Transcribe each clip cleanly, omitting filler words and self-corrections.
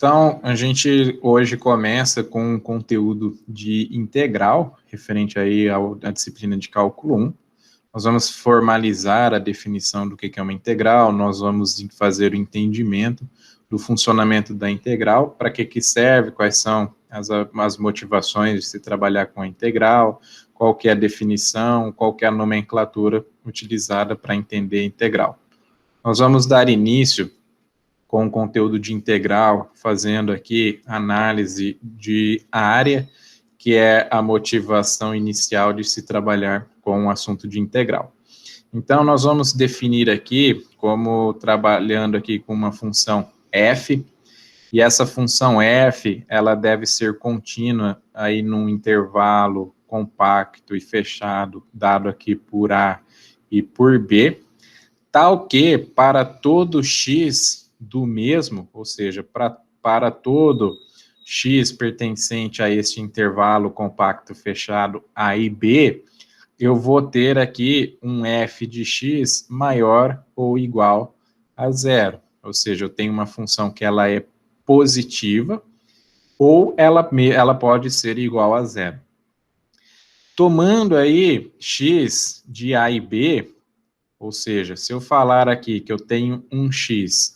Então, a gente hoje começa com um conteúdo de integral, referente aí à disciplina de cálculo 1. Nós vamos formalizar a definição do que é uma integral, nós vamos fazer o entendimento do funcionamento da integral, para que serve, quais são as motivações de se trabalhar com a integral, qual que é a definição, qual que é a nomenclatura utilizada para entender a integral. Nós vamos dar início com o conteúdo de integral, fazendo aqui análise de área, que é a motivação inicial de se trabalhar com o assunto de integral. Então, nós vamos definir aqui, como trabalhando aqui com uma função f, e essa função f, ela deve ser contínua aí num intervalo compacto e fechado, dado aqui por a e por b, tal que para todo x do mesmo, ou seja, para todo x pertencente a este intervalo compacto fechado a e b, eu vou ter aqui um f de x maior ou igual a zero. Ou seja, eu tenho uma função que ela é positiva ou ela pode ser igual a zero. Tomando aí x de a e b, ou seja, se eu falar aqui que eu tenho um x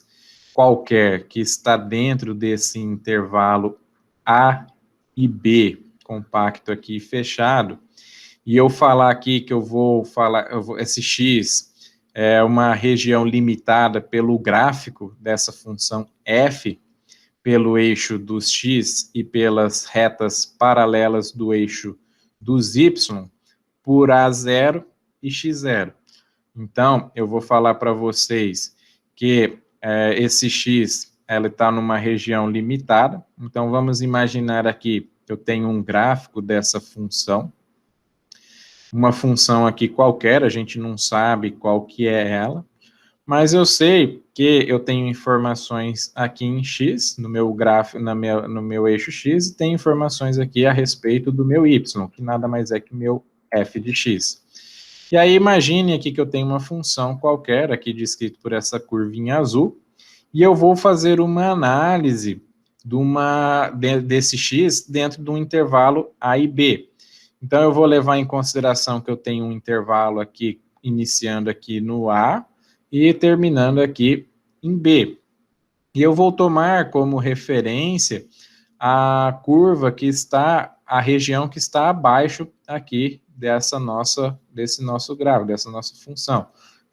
qualquer que está dentro desse intervalo a e b, compacto aqui fechado, e eu falar aqui que esse x é uma região limitada pelo gráfico dessa função f, pelo eixo dos x e pelas retas paralelas do eixo dos y, por a0 e x0. Então, eu vou falar para vocês que esse x está numa região limitada. Então, vamos imaginar aqui que eu tenho um gráfico dessa função. Uma função aqui qualquer, a gente não sabe qual que é ela, mas eu sei que eu tenho informações aqui em x, no meu gráfico, no meu eixo x, e tenho informações aqui a respeito do meu y, que nada mais é que o meu f de x. E aí, imagine aqui que eu tenho uma função qualquer, aqui descrito por essa curvinha azul, e eu vou fazer uma análise desse x dentro de um intervalo a e b. Então, eu vou levar em consideração que eu tenho um intervalo aqui, iniciando aqui no a e terminando aqui em b. E eu vou tomar como referência a curva que está, a região que está abaixo aqui desse nosso gráfico, dessa nossa função.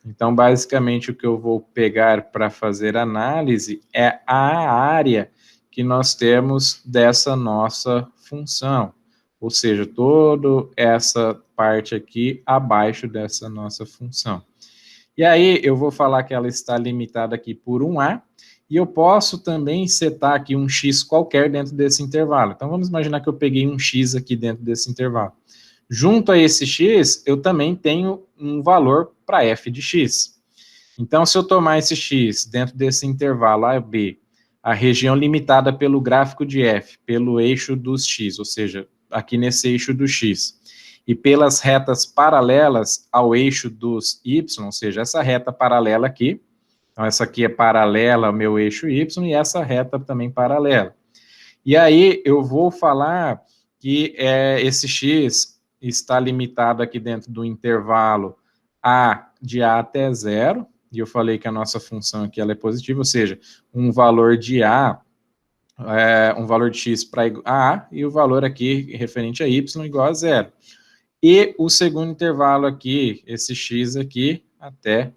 Então, basicamente, o que eu vou pegar para fazer análise é a área que nós temos dessa nossa função, ou seja, toda essa parte aqui abaixo dessa nossa função. E aí, eu vou falar que ela está limitada aqui por um a, e eu posso também setar aqui um x qualquer dentro desse intervalo. Então, vamos imaginar que eu peguei um x aqui dentro desse intervalo. Junto a esse x, eu também tenho um valor para f de x. Então, se eu tomar esse x dentro desse intervalo a b, a região limitada pelo gráfico de f, pelo eixo dos x, ou seja, aqui nesse eixo do x, e pelas retas paralelas ao eixo dos y, ou seja, essa reta paralela aqui, então essa aqui é paralela ao meu eixo y, e essa reta também paralela. E aí eu vou falar que esse x está limitado aqui dentro do intervalo de a até zero, e eu falei que a nossa função aqui ela é positiva, ou seja, um valor de a, um valor de x para a, e o valor aqui referente a y igual a zero. E o segundo intervalo aqui, esse x aqui, até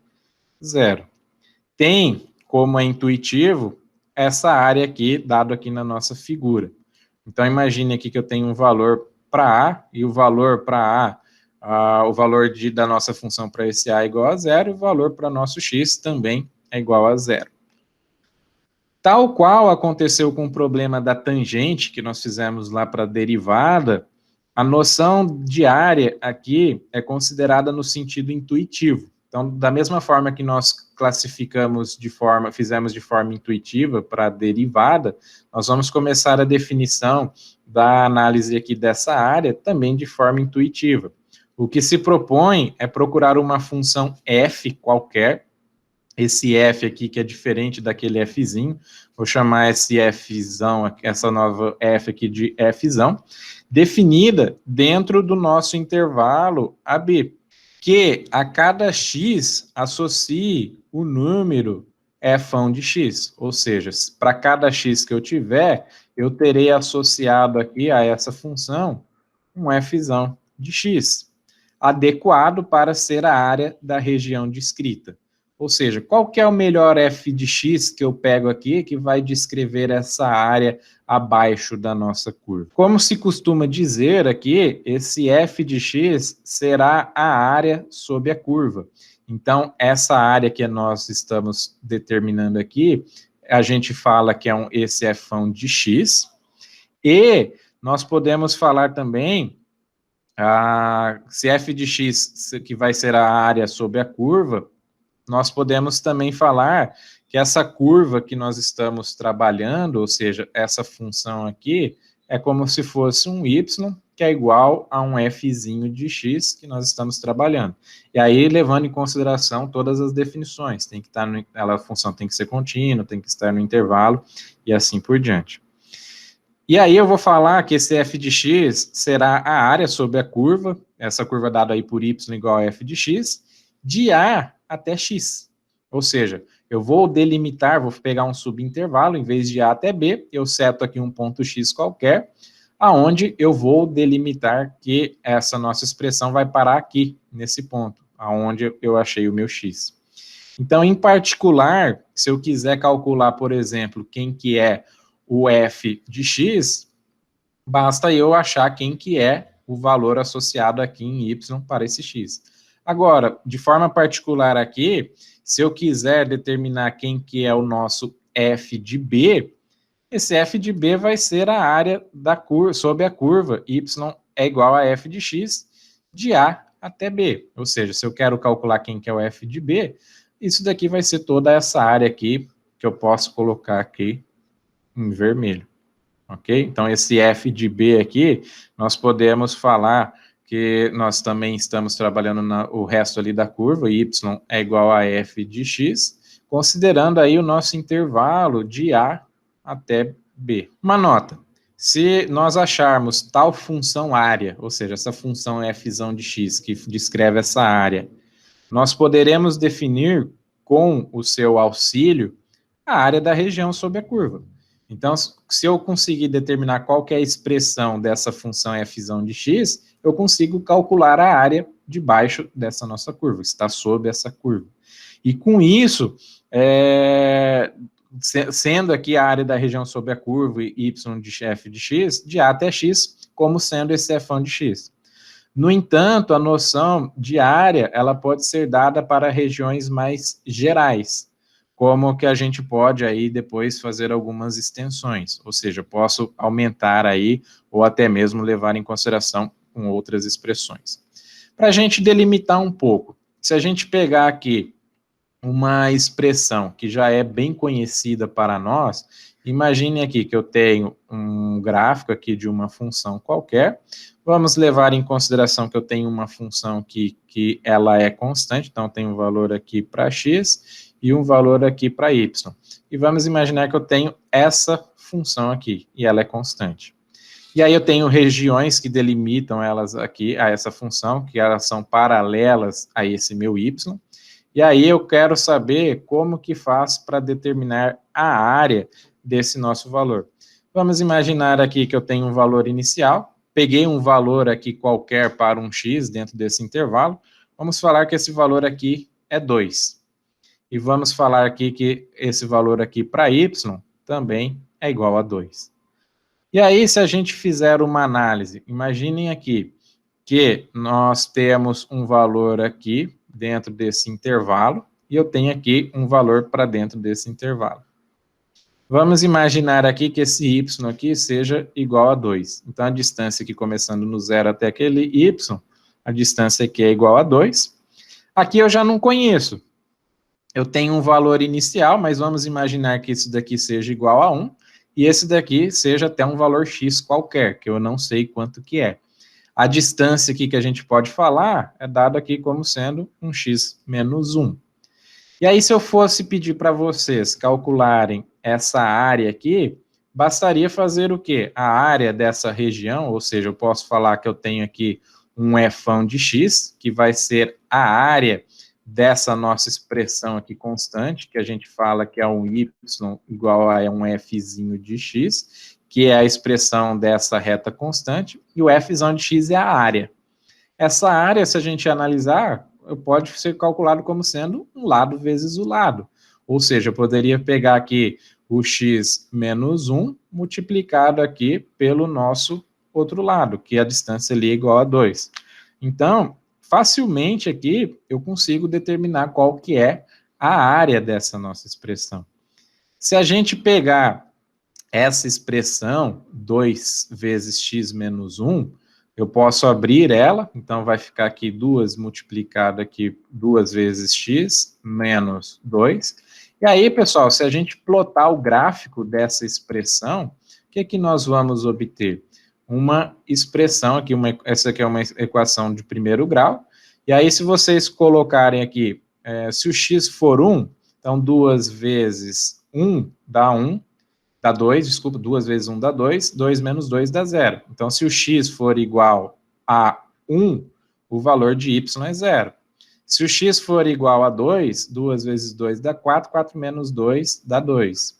zero. Tem, como é intuitivo, essa área aqui, dado aqui na nossa figura. Então, imagine aqui que eu tenho um valor para a, e o valor para a, o valor da nossa função para esse a é igual a zero, e o valor para nosso x também é igual a zero. Tal qual aconteceu com o problema da tangente, que nós fizemos lá para a derivada, a noção de área aqui é considerada no sentido intuitivo. Então, da mesma forma que nós fizemos de forma intuitiva para a derivada, nós vamos começar a definição da análise aqui dessa área também de forma intuitiva. O que se propõe é procurar uma função f qualquer esse f aqui, que é diferente daquele fzinho, vou chamar esse fzão, essa nova f aqui de fzão, definida dentro do nosso intervalo AB, que a cada x associe o número fão de x, ou seja, para cada x que eu tiver, eu terei associado aqui a essa função um fzão de x, adequado para ser a área da região descrita. Ou seja, qual que é o melhor f de x que eu pego aqui que vai descrever essa área abaixo da nossa curva? Como se costuma dizer aqui, esse f de x será a área sob a curva. Então, essa área que nós estamos determinando aqui, a gente fala que é esse fão de x, e nós podemos falar também se f de x, que vai ser a área sob a curva, nós podemos também falar que essa curva que nós estamos trabalhando, ou seja, essa função aqui, é como se fosse um y, que é igual a um fzinho de x que nós estamos trabalhando. E aí, levando em consideração todas as definições, tem que estar a função tem que ser contínua, tem que estar no intervalo, e assim por diante. E aí eu vou falar que esse f de x será a área sobre a curva, essa curva dada aí por y igual a f de x, de A até x. Ou seja, eu vou delimitar, vou pegar um subintervalo, em vez de A até B, eu seto aqui um ponto x qualquer, aonde eu vou delimitar que essa nossa expressão vai parar aqui, nesse ponto, aonde eu achei o meu x. Então, em particular, se eu quiser calcular, por exemplo, quem que é o f de x, basta eu achar quem que é o valor associado aqui em y para esse x. Agora, de forma particular aqui, se eu quiser determinar quem que é o nosso f de b, esse f de b vai ser a área da curva, sob a curva, y é igual a f de x, de A até B. Ou seja, se eu quero calcular quem que é o f de b, isso daqui vai ser toda essa área aqui, que eu posso colocar aqui em vermelho. Ok? Então, esse f de b aqui, nós podemos falar que nós também estamos trabalhando o resto ali da curva, y é igual a f de x, considerando aí o nosso intervalo de A até B. Uma nota, se nós acharmos tal função área, ou seja, essa função fzão de x, que descreve essa área, nós poderemos definir com o seu auxílio a área da região sob a curva. Então, se eu conseguir determinar qual que é a expressão dessa função fzão de x, eu consigo calcular a área debaixo dessa nossa curva, está sob essa curva. E com isso, sendo aqui a área da região sob a curva y de f de x, de A até x, como sendo esse fão de x. No entanto, a noção de área, ela pode ser dada para regiões mais gerais, como que a gente pode aí depois fazer algumas extensões, ou seja, posso aumentar aí, ou até mesmo levar em consideração com outras expressões. Para a gente delimitar um pouco, se a gente pegar aqui uma expressão que já é bem conhecida para nós, imagine aqui que eu tenho um gráfico aqui de uma função qualquer, vamos levar em consideração que eu tenho uma função que ela é constante, então eu tenho um valor aqui para x e um valor aqui para y. E vamos imaginar que eu tenho essa função aqui, e ela é constante. E aí eu tenho regiões que delimitam elas aqui, a essa função, que elas são paralelas a esse meu y, e aí eu quero saber como que faz para determinar a área desse nosso valor. Vamos imaginar aqui que eu tenho um valor inicial, peguei um valor aqui qualquer para um x dentro desse intervalo, vamos falar que esse valor aqui é 2. E vamos falar aqui que esse valor aqui para y também é igual a 2. E aí, se a gente fizer uma análise, imaginem aqui que nós temos um valor aqui dentro desse intervalo, e eu tenho aqui um valor para dentro desse intervalo. Vamos imaginar aqui que esse y aqui seja igual a 2. Então, a distância aqui começando no 0 até aquele y, a distância aqui é igual a 2. Aqui eu já não conheço. Eu tenho um valor inicial, mas vamos imaginar que isso daqui seja igual a 1, e esse daqui seja até um valor x qualquer, que eu não sei quanto que é. A distância aqui que a gente pode falar é dada aqui como sendo um x menos 1. E aí, se eu fosse pedir para vocês calcularem essa área aqui, bastaria fazer o quê? A área dessa região, ou seja, eu posso falar que eu tenho aqui um fão de x, que vai ser a área dessa nossa expressão aqui constante, que a gente fala que é um y igual a um fzinho de x, que é a expressão dessa reta constante, e o fzão de x é a área. Essa área, se a gente analisar, pode ser calculado como sendo um lado vezes o lado. Ou seja, eu poderia pegar aqui o x menos 1 multiplicado aqui pelo nosso outro lado, que a distância ali é igual a 2. Então, facilmente aqui eu consigo determinar qual que é a área dessa nossa expressão. Se a gente pegar essa expressão, 2 vezes x menos 1, eu posso abrir ela, então vai ficar aqui 2 multiplicado aqui 2 vezes x menos 2. E aí, pessoal, se a gente plotar o gráfico dessa expressão, o que é que nós vamos obter? Uma expressão aqui, essa aqui é uma equação de primeiro grau, e aí se vocês colocarem aqui, se o x for 1, então 2 vezes 1 dá 1, dá 2, desculpa, 2 vezes 1 dá 2, 2 menos 2 dá 0. Então, se o x for igual a 1, o valor de y é 0. Se o x for igual a 2, 2 vezes 2 dá 4, 4 menos 2 dá 2.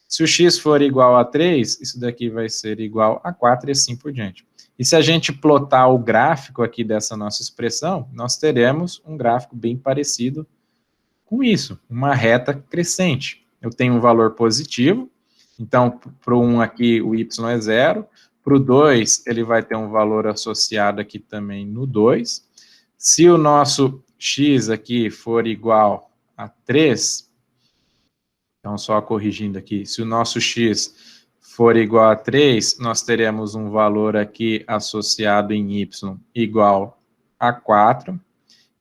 Se o x for igual a 3, isso daqui vai ser igual a 4 e assim por diante. E se a gente plotar o gráfico aqui dessa nossa expressão, nós teremos um gráfico bem parecido com isso, uma reta crescente. Eu tenho um valor positivo, então, para o 1 aqui, o y é 0. Para o 2, ele vai ter um valor associado aqui também no 2. Se o nosso x aqui for igual a 3, então só corrigindo aqui, se o nosso x for igual a 3, nós teremos um valor aqui associado em y igual a 4,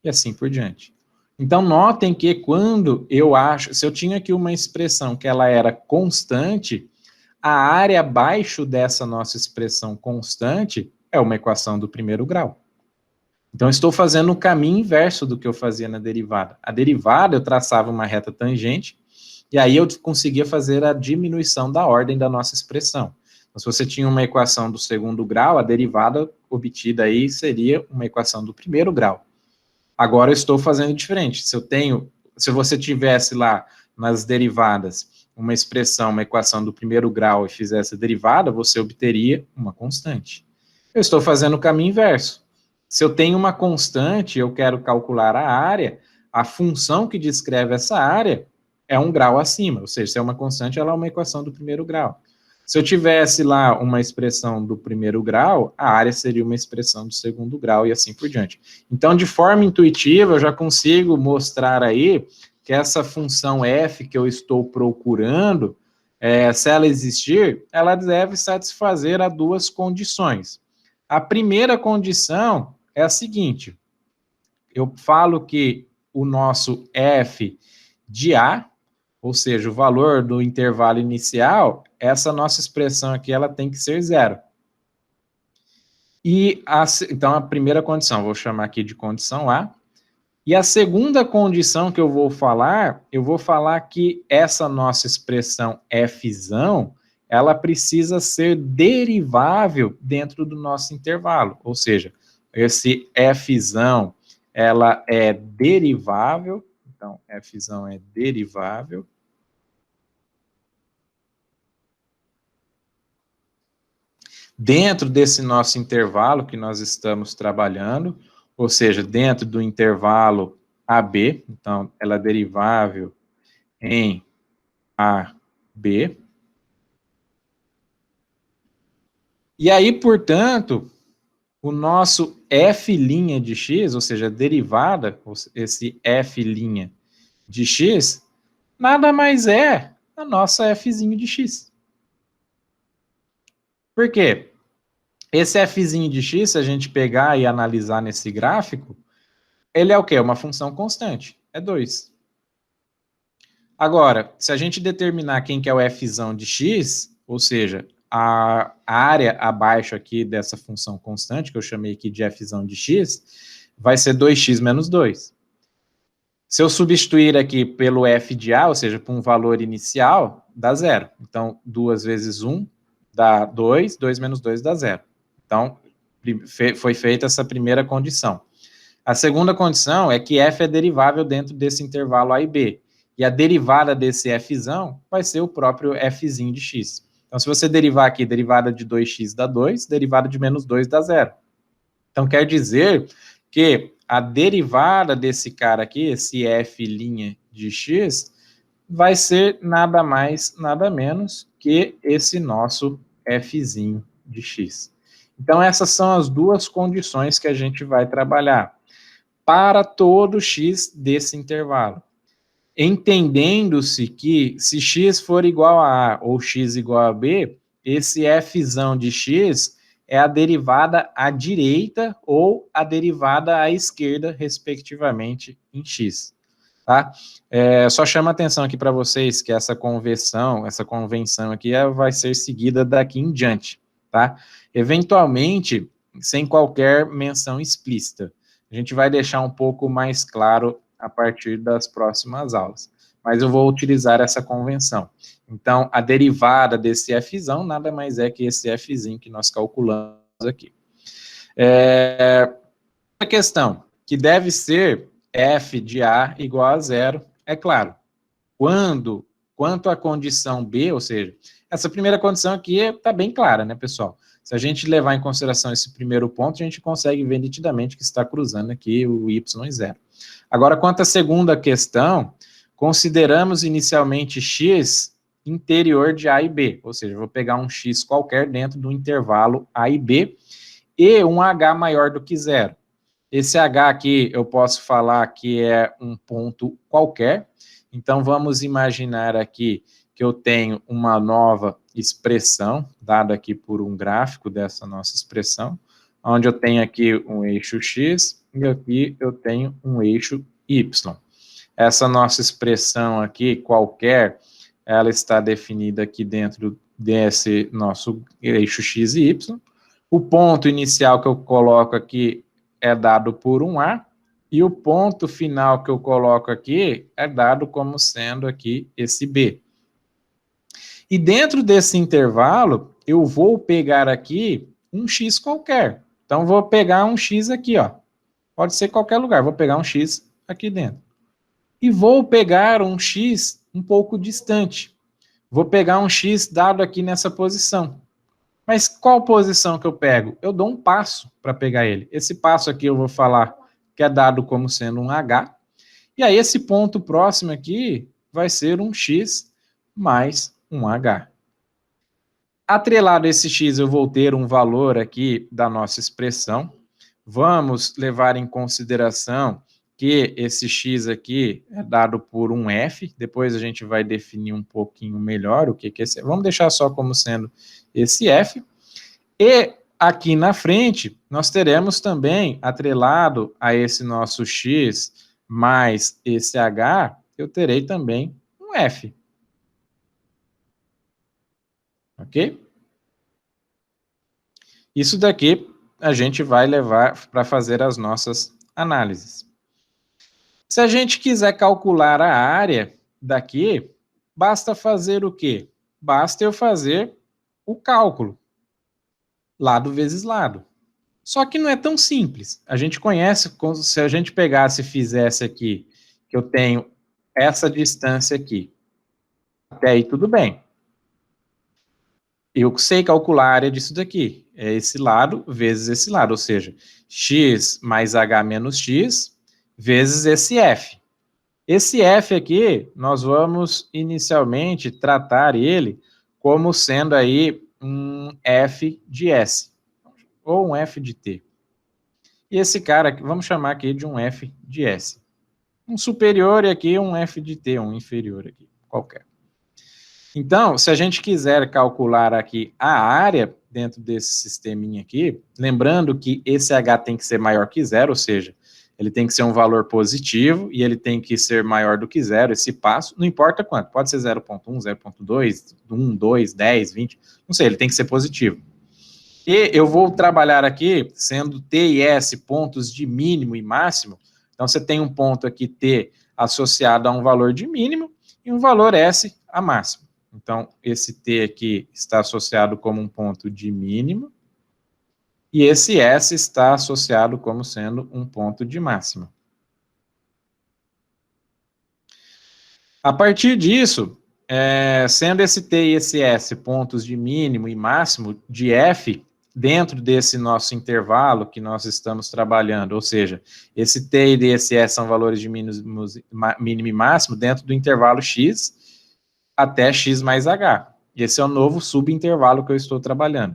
e assim por diante. Então, notem que quando eu acho, se eu tinha aqui uma expressão que ela era constante, a área abaixo dessa nossa expressão constante é uma equação do primeiro grau. Então, estou fazendo o caminho inverso do que eu fazia na derivada. A derivada, eu traçava uma reta tangente, e aí eu conseguia fazer a diminuição da ordem da nossa expressão. Então, se você tinha uma equação do segundo grau, a derivada obtida aí seria uma equação do primeiro grau. Agora eu estou fazendo diferente. Se você tivesse lá nas derivadas uma expressão, uma equação do primeiro grau e fizesse a derivada, você obteria uma constante. Eu estou fazendo o caminho inverso. Se eu tenho uma constante e eu quero calcular a área, a função que descreve essa área é um grau acima, ou seja, se é uma constante, ela é uma equação do primeiro grau. Se eu tivesse lá uma expressão do primeiro grau, a área seria uma expressão do segundo grau e assim por diante. Então, de forma intuitiva, eu já consigo mostrar aí que essa função f que eu estou procurando, se ela existir, ela deve satisfazer a duas condições. A primeira condição é a seguinte: eu falo que o nosso f de A, ou seja, o valor do intervalo inicial, essa nossa expressão aqui, ela tem que ser 0. Então, a primeira condição, vou chamar aqui de condição A. E a segunda condição que eu vou falar que essa nossa expressão fzão, ela precisa ser derivável dentro do nosso intervalo. Ou seja, esse fzão, ela é derivável, então, fzão é derivável dentro desse nosso intervalo que nós estamos trabalhando, ou seja, dentro do intervalo AB, então, ela é derivável em AB. E aí, portanto, o nosso f' de x, ou seja, a derivada, esse f' de x, nada mais é a nossa fzinho de x. Por quê? Esse fzinho de x, se a gente pegar e analisar nesse gráfico, ele é o quê? Uma função constante, é 2. Agora, se a gente determinar quem que é o fzão de x, ou seja, a área abaixo aqui dessa função constante, que eu chamei aqui de fzão de x, vai ser 2x menos 2. Se eu substituir aqui pelo f de A, ou seja, por um valor inicial, dá 0. Então, 2 vezes 1 dá 2, 2 menos 2 dá 0. Então, foi feita essa primeira condição. A segunda condição é que f é derivável dentro desse intervalo A e B. E a derivada desse fzão vai ser o próprio fzinho de x. Então, se você derivar aqui, derivada de 2x dá 2, derivada de menos 2 dá 0. Então, quer dizer que a derivada desse cara aqui, esse f' de x, vai ser nada mais, nada menos que esse nosso fzinho de x. Então, essas são as duas condições que a gente vai trabalhar para todo x desse intervalo. Entendendo-se que se x for igual a A ou x igual a B, esse fzão de x é a derivada à direita ou a derivada à esquerda, respectivamente, em x. Tá? Só chama atenção aqui para vocês que essa convenção aqui vai ser seguida daqui em diante, tá? Eventualmente, sem qualquer menção explícita. A gente vai deixar um pouco mais claro a partir das próximas aulas. Mas eu vou utilizar essa convenção. Então, a derivada desse fzão nada mais é que esse fzinho que nós calculamos aqui. A questão, que deve ser f de A igual a 0, é claro. Quanto à condição B, ou seja, essa primeira condição aqui está bem clara, né, pessoal? Se a gente levar em consideração esse primeiro ponto, a gente consegue ver nitidamente que está cruzando aqui o y e 0. Agora, quanto à segunda questão, consideramos inicialmente x interior de A e B, ou seja, eu vou pegar um x qualquer dentro do intervalo A e B e um h maior do que 0. Esse h aqui eu posso falar que é um ponto qualquer, então vamos imaginar aqui que eu tenho uma nova expressão, dada aqui por um gráfico dessa nossa expressão, onde eu tenho aqui um eixo x e aqui eu tenho um eixo y. Essa nossa expressão aqui, qualquer, ela está definida aqui dentro desse nosso eixo x e y. O ponto inicial que eu coloco aqui é dado por um A, e o ponto final que eu coloco aqui é dado como sendo aqui esse B. E dentro desse intervalo, eu vou pegar aqui um x qualquer. Então, vou pegar um x aqui, ó. Pode ser qualquer lugar, vou pegar um x aqui dentro. E vou pegar um x um pouco distante. Vou pegar um x dado aqui nessa posição. Mas qual posição que eu pego? Eu dou um passo para pegar ele. Esse passo aqui eu vou falar que é dado como sendo um h. E aí esse ponto próximo aqui vai ser um x mais um h. Atrelado a esse x, eu vou ter um valor aqui da nossa expressão. Vamos levar em consideração que esse x aqui é dado por um f. Depois a gente vai definir um pouquinho melhor o que é esse. Vamos deixar só como sendo esse f. E aqui na frente, nós teremos também, atrelado a esse nosso x mais esse h, eu terei também um f. Ok? Isso daqui a gente vai levar para fazer as nossas análises. Se a gente quiser calcular a área daqui, basta fazer o quê? Basta eu fazer o cálculo. Lado vezes lado. Só que não é tão simples. A gente conhece, se a gente pegasse e fizesse aqui, que eu tenho essa distância aqui. Até aí tudo bem. Eu sei calcular a área disso daqui. É esse lado vezes esse lado, ou seja, x mais h menos x vezes esse f. Esse f aqui, nós vamos inicialmente tratar ele como sendo aí um f de s, ou um f de t. E esse cara aqui, vamos chamar aqui de um f de s. Um superior e aqui um f de t, um inferior aqui, qualquer. Então, se a gente quiser calcular aqui a área dentro desse sisteminha aqui, lembrando que esse h tem que ser maior que zero, ou seja, ele tem que ser um valor positivo e ele tem que ser maior do que zero, esse passo, não importa quanto, pode ser 0.1, 0.2, 1, 2, 10, 20, não sei, ele tem que ser positivo. E eu vou trabalhar aqui, sendo T e S pontos de mínimo e máximo, então você tem um ponto aqui T associado a um valor de mínimo e um valor S a máximo. Então, esse T aqui está associado como um ponto de mínimo, e esse S está associado como sendo um ponto de máximo. A partir disso, sendo esse T e esse S pontos de mínimo e máximo de F, dentro desse nosso intervalo que nós estamos trabalhando, ou seja, esse T e esse S são valores de mínimo e máximo dentro do intervalo X até X mais H. Esse é o novo subintervalo que eu estou trabalhando.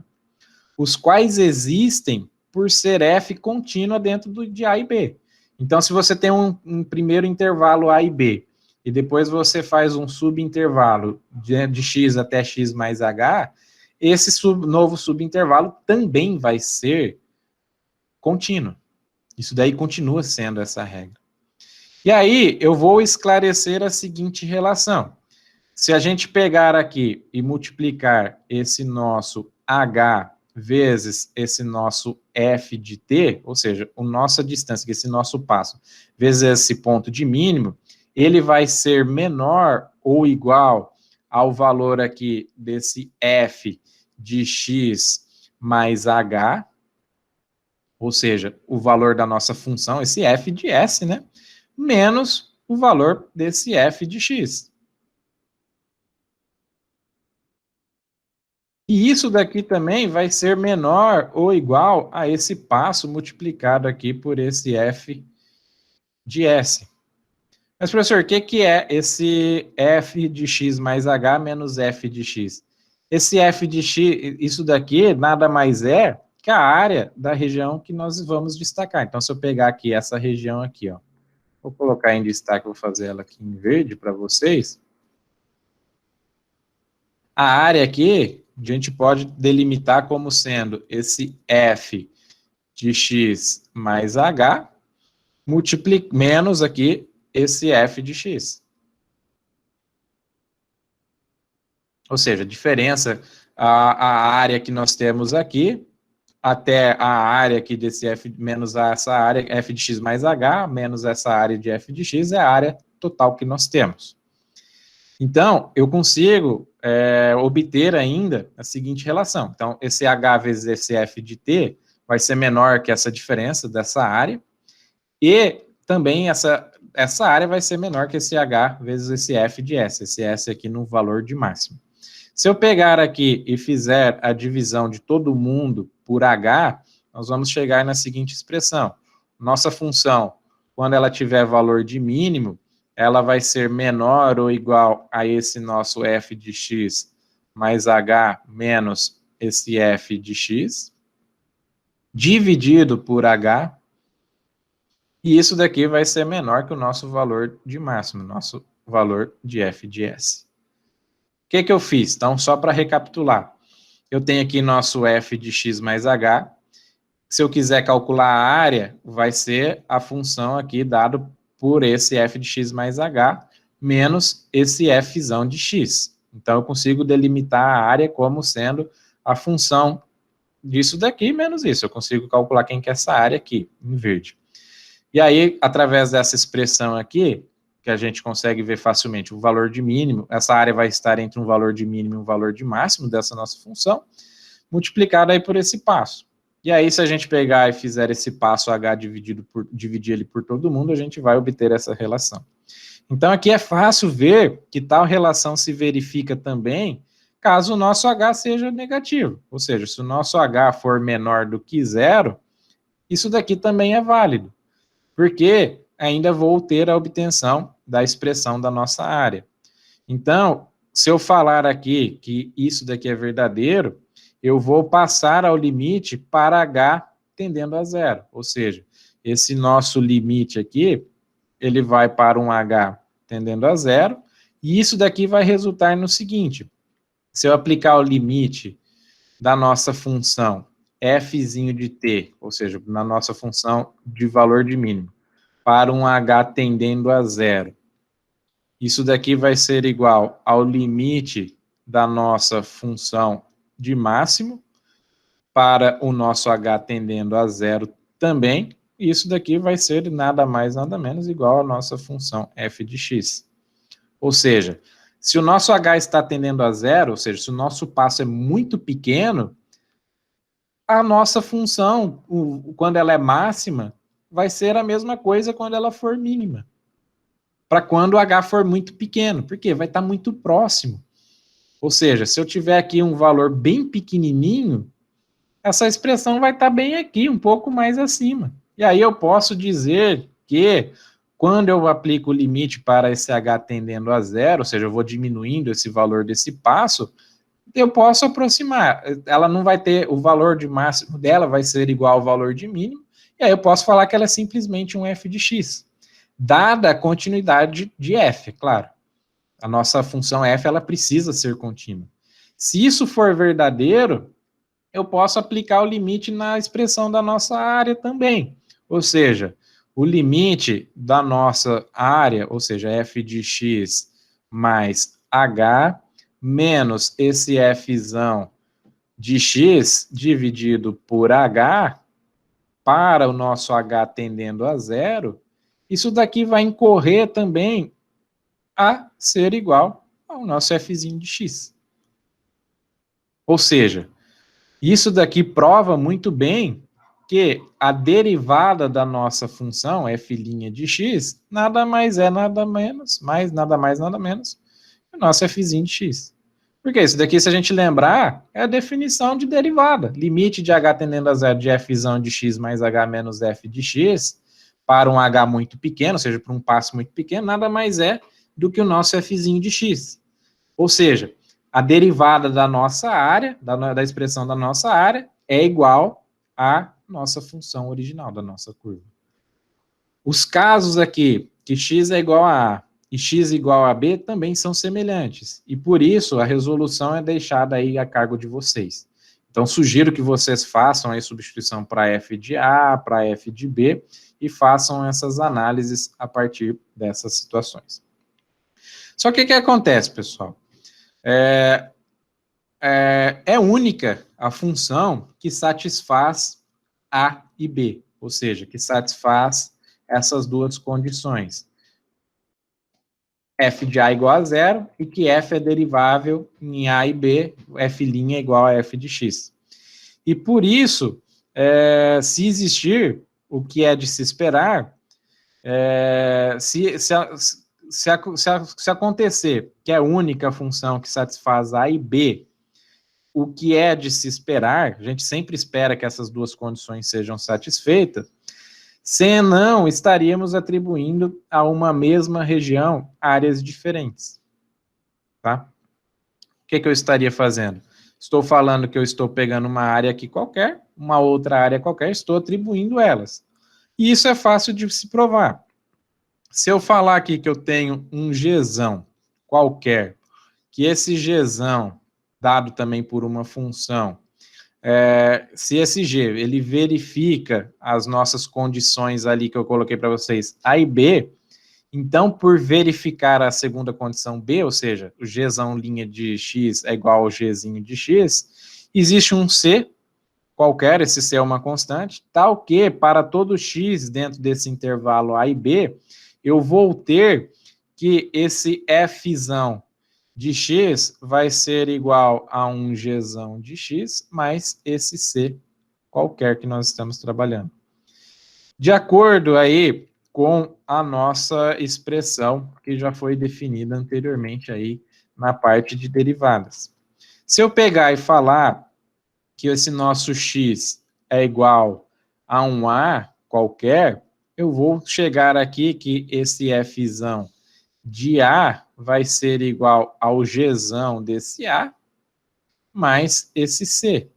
Os quais existem por ser F contínua dentro de A e B. Então, se você tem um primeiro intervalo A e B, e depois você faz um subintervalo de X até X mais H, esse novo subintervalo também vai ser contínuo. Isso daí continua sendo essa regra. E aí, eu vou esclarecer a seguinte relação. Se a gente pegar aqui e multiplicar esse nosso H vezes esse nosso F de T, ou seja, a nossa distância, esse nosso passo, vezes esse ponto de mínimo, ele vai ser menor ou igual ao valor aqui desse F de X mais H, ou seja, o valor da nossa função, esse F de S, né? Menos o valor desse F de X. E isso daqui também vai ser menor ou igual a esse passo multiplicado aqui por esse F de S. Mas, professor, o que é esse F de X mais H menos F de X? Esse F de X, isso daqui nada mais é que a área da região que nós vamos destacar. Então, se eu pegar aqui essa região aqui, ó, vou colocar em destaque, vou fazer ela aqui em verde para vocês. A área aqui, a gente pode delimitar como sendo esse F de X mais H, menos aqui esse F de X. Ou seja, a diferença, a área que nós temos aqui, até a área aqui desse F menos essa área, F de X mais H, menos essa área de F de X, é a área total que nós temos. Então, eu consigo obter ainda a seguinte relação. Então, esse H vezes esse F de T vai ser menor que essa diferença dessa área, e também essa área vai ser menor que esse H vezes esse F de S, esse S aqui no valor de máximo. Se eu pegar aqui e fizer a divisão de todo mundo por H, nós vamos chegar na seguinte expressão. Nossa função, quando ela tiver valor de mínimo, ela vai ser menor ou igual a esse nosso F de X mais H menos esse F de X, dividido por H, e isso daqui vai ser menor que o nosso valor de máximo, nosso valor de F de S. O que eu fiz? Então, só para recapitular, eu tenho aqui nosso F de X mais H, se eu quiser calcular a área, vai ser a função aqui dado por esse F de X mais H, menos esse Fzão de X. Então, eu consigo delimitar a área como sendo a função disso daqui, menos isso. Eu consigo calcular quem que é essa área aqui, em verde. E aí, através dessa expressão aqui, que a gente consegue ver facilmente, o valor de mínimo, essa área vai estar entre um valor de mínimo e um valor de máximo dessa nossa função, multiplicado aí por esse passo. E aí, se a gente pegar e fizer esse passo H dividir ele por todo mundo, a gente vai obter essa relação. Então, aqui é fácil ver que tal relação se verifica também caso o nosso H seja negativo. Ou seja, se o nosso H for menor do que zero, isso daqui também é válido, porque ainda vou ter a obtenção da expressão da nossa área. Então, se eu falar aqui que isso daqui é verdadeiro, eu vou passar ao limite para H tendendo a zero. Ou seja, esse nosso limite aqui, ele vai para um H tendendo a zero, e isso daqui vai resultar no seguinte: se eu aplicar o limite da nossa função fzinho de t, ou seja, na nossa função de valor de mínimo, para um H tendendo a zero, isso daqui vai ser igual ao limite da nossa função de máximo para o nosso H tendendo a zero também, isso daqui vai ser nada mais, nada menos igual à nossa função f de x. Ou seja, se o nosso h está tendendo a zero, ou seja, se o nosso passo é muito pequeno, a nossa função, quando ela é máxima, vai ser a mesma coisa quando ela for mínima. Para quando o h for muito pequeno, porque vai estar muito próximo. Ou seja, se eu tiver aqui um valor bem pequenininho, essa expressão vai estar bem aqui, um pouco mais acima. E aí eu posso dizer que quando eu aplico o limite para esse h tendendo a zero, ou seja, eu vou diminuindo esse valor desse passo, eu posso aproximar. Ela não vai ter, o valor de máximo dela vai ser igual ao valor de mínimo, e aí eu posso falar que ela é simplesmente um f de x, dada a continuidade de f, claro. A nossa função f, ela precisa ser contínua. Se isso for verdadeiro, eu posso aplicar o limite na expressão da nossa área também. Ou seja, o limite da nossa área, ou seja, f de x mais h, menos esse fzão de x dividido por h, para o nosso h tendendo a zero, isso daqui vai incorrer também a ser igual ao nosso fzinho de x. Ou seja, isso daqui prova muito bem que a derivada da nossa função, f' de x, nada mais é, nada menos, nada mais, nada menos, que o nosso fzinho de x. Porque isso daqui, se a gente lembrar, é a definição de derivada. Limite de h tendendo a zero de fzão de x mais h menos f de x, para um h muito pequeno, ou seja, para um passo muito pequeno, nada mais é do que o nosso fzinho de x. Ou seja, a derivada da nossa área, da expressão da nossa área, é igual à nossa função original, da nossa curva. Os casos aqui, que x é igual a A e x igual a B, também são semelhantes. E por isso, a resolução é deixada aí a cargo de vocês. Então, sugiro que vocês façam a substituição para f de A, para f de B, e façam essas análises a partir dessas situações. Só que o que acontece, pessoal? É única a função que satisfaz A e B, ou seja, que satisfaz essas duas condições. F de A igual a zero e que F é derivável em A e B, F' é igual a F de X. E por isso, se existir o que é de se esperar, se acontecer que é a única função que satisfaz A e B, o que é de se esperar, a gente sempre espera que essas duas condições sejam satisfeitas, senão estaríamos atribuindo a uma mesma região áreas diferentes. Tá? O que eu estaria fazendo? Estou falando que eu estou pegando uma área aqui qualquer, uma outra área qualquer, estou atribuindo elas. E isso é fácil de se provar. Se eu falar aqui que eu tenho um gzão qualquer, que esse gzão, dado também por uma função, se esse g ele verifica as nossas condições ali que eu coloquei para vocês, A e B, então por verificar a segunda condição B, ou seja, o gzão linha de x é igual ao gzinho de x, existe um C qualquer, esse C é uma constante, tal que para todo x dentro desse intervalo A e B, eu vou ter que esse fzão de x vai ser igual a um gzão de x mais esse C qualquer que nós estamos trabalhando. De acordo aí com a nossa expressão que já foi definida anteriormente aí na parte de derivadas. Se eu pegar e falar que esse nosso x é igual a um A qualquer, eu vou chegar aqui que esse fzão de A vai ser igual ao gzão desse A, mais esse C.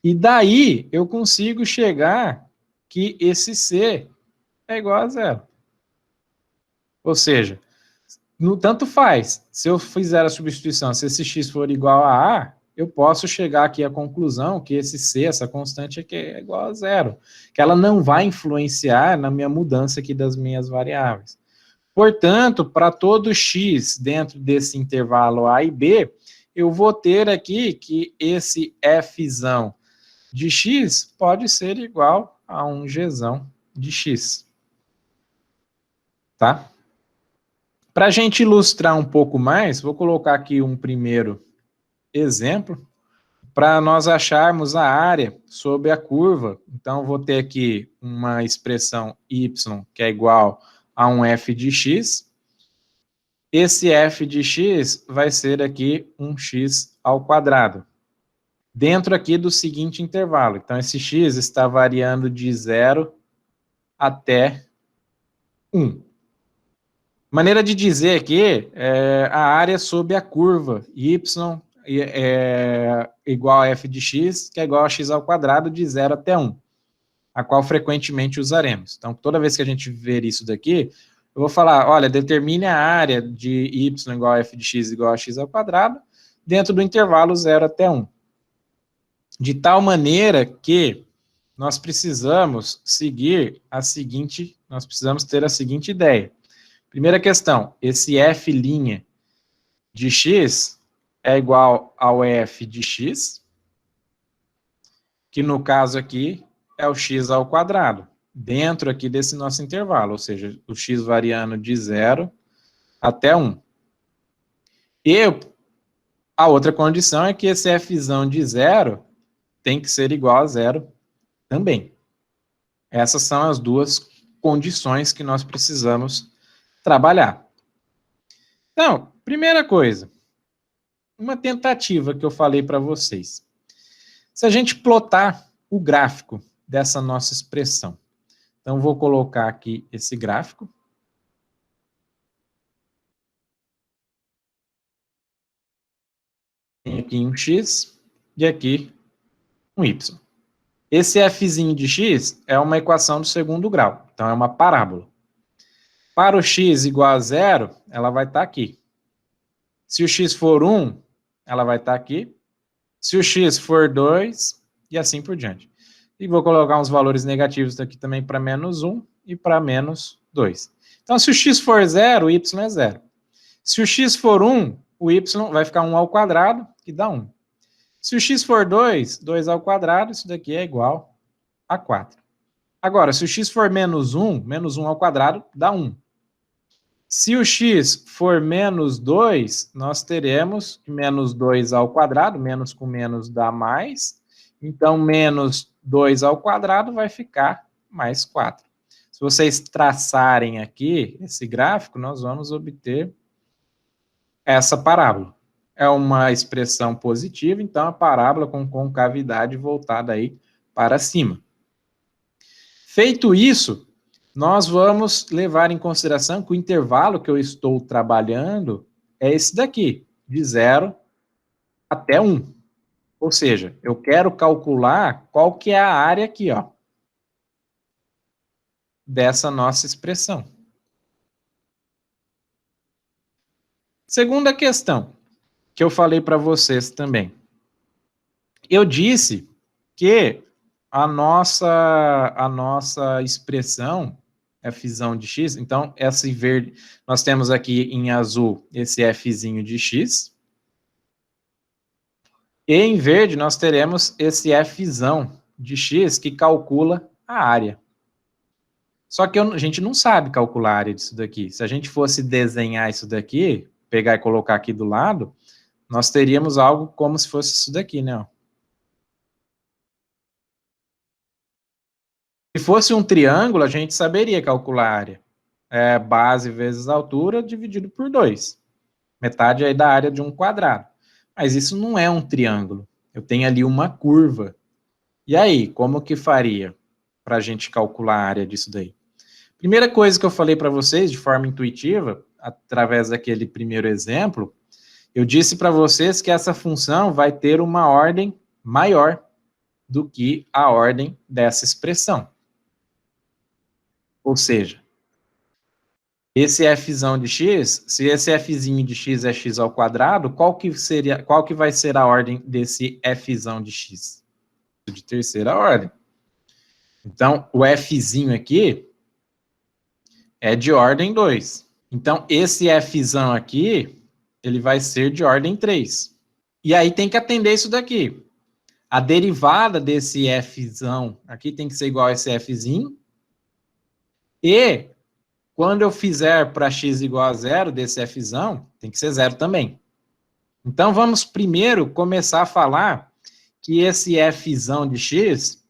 E daí eu consigo chegar que esse C é igual a zero. Ou seja, tanto faz. Se eu fizer a substituição, se esse x for igual a A, eu posso chegar aqui à conclusão que esse C, essa constante aqui é igual a zero. Que ela não vai influenciar na minha mudança aqui das minhas variáveis. Portanto, para todo x dentro desse intervalo A e B, eu vou ter aqui que esse fzão de x pode ser igual a um gzão de x. Tá? Para a gente ilustrar um pouco mais, vou colocar aqui um primeiro exemplo para nós acharmos a área sobre a curva. Então, vou ter aqui uma expressão y que é igual a um f de x. Esse f de x vai ser aqui um x ao quadrado, dentro aqui do seguinte intervalo. Então, esse x está variando de 0 até 1. Maneira de dizer aqui é a área sobre a curva y é igual a f de x, que é igual a x ao quadrado de 0 até 1, a qual frequentemente usaremos. Então, toda vez que a gente ver isso daqui, eu vou falar, olha, determine a área de y igual a f de x igual a x ao quadrado dentro do intervalo 0 até 1. De tal maneira que nós precisamos seguir a seguinte, nós precisamos ter a seguinte ideia. Primeira questão, esse f' de x é igual ao f de x, que no caso aqui é o x ao quadrado, dentro aqui desse nosso intervalo, ou seja, o x variando de 0 até 1. E a outra condição é que esse fzão de 0 tem que ser igual a 0 também. Essas são as duas condições que nós precisamos trabalhar. Então, primeira coisa, uma tentativa que eu falei para vocês. Se a gente plotar o gráfico dessa nossa expressão, então vou colocar aqui esse gráfico. Tem aqui um x e aqui um y. Esse fzinho de x é uma equação do segundo grau, então é uma parábola. Para o x igual a 0, ela vai estar aqui. Se o x for 1, ela vai estar aqui. Se o x for 2, e assim por diante. E vou colocar uns valores negativos aqui também para menos 1 e para menos 2. Então, se o x for 0, o y é 0. Se o x for 1, o y vai ficar 1 ao quadrado, que dá 1. Se o x for 2, 2 ao quadrado, isso daqui é igual a 4. Agora, se o x for menos 1 ao quadrado dá 1. Se o x for menos 2, nós teremos menos 2 ao quadrado, menos com menos dá mais, então menos 2 ao quadrado vai ficar mais 4. Se vocês traçarem aqui esse gráfico, nós vamos obter essa parábola. É uma expressão positiva, então a parábola com concavidade voltada aí para cima. Feito isso, nós vamos levar em consideração que o intervalo que eu estou trabalhando é esse daqui, de 0 até 1. Ou seja, eu quero calcular qual que é a área aqui, ó, dessa nossa expressão. Segunda questão, que eu falei para vocês também. Eu disse que a nossa expressão fzão de x, então, esse verde, nós temos aqui em azul esse fzinho de x, e em verde nós teremos esse fzão de x que calcula a área. Só que a gente não sabe calcular a área disso daqui. Se a gente fosse desenhar isso daqui, pegar e colocar aqui do lado, nós teríamos algo como se fosse isso daqui, né? Se fosse um triângulo, a gente saberia calcular a área. É base vezes altura dividido por 2. Metade aí da área de um quadrado. Mas isso não é um triângulo. Eu tenho ali uma curva. E aí, como que faria para a gente calcular a área disso daí? Primeira coisa que eu falei para vocês, de forma intuitiva, através daquele primeiro exemplo, eu disse para vocês que essa função vai ter uma ordem maior do que a ordem dessa expressão. Ou seja, esse fzão de x, se esse fzinho de x é x ao quadrado, qual que vai ser a ordem desse fzão de x? De terceira ordem. Então, o fzinho aqui é de ordem 2. Então, esse fzão aqui, ele vai ser de ordem 3. E aí tem que atender isso daqui. A derivada desse fzão aqui tem que ser igual a esse fzinho. E quando eu fizer para x igual a zero desse fzão, tem que ser zero também. Então, vamos primeiro começar a falar que esse fzão de x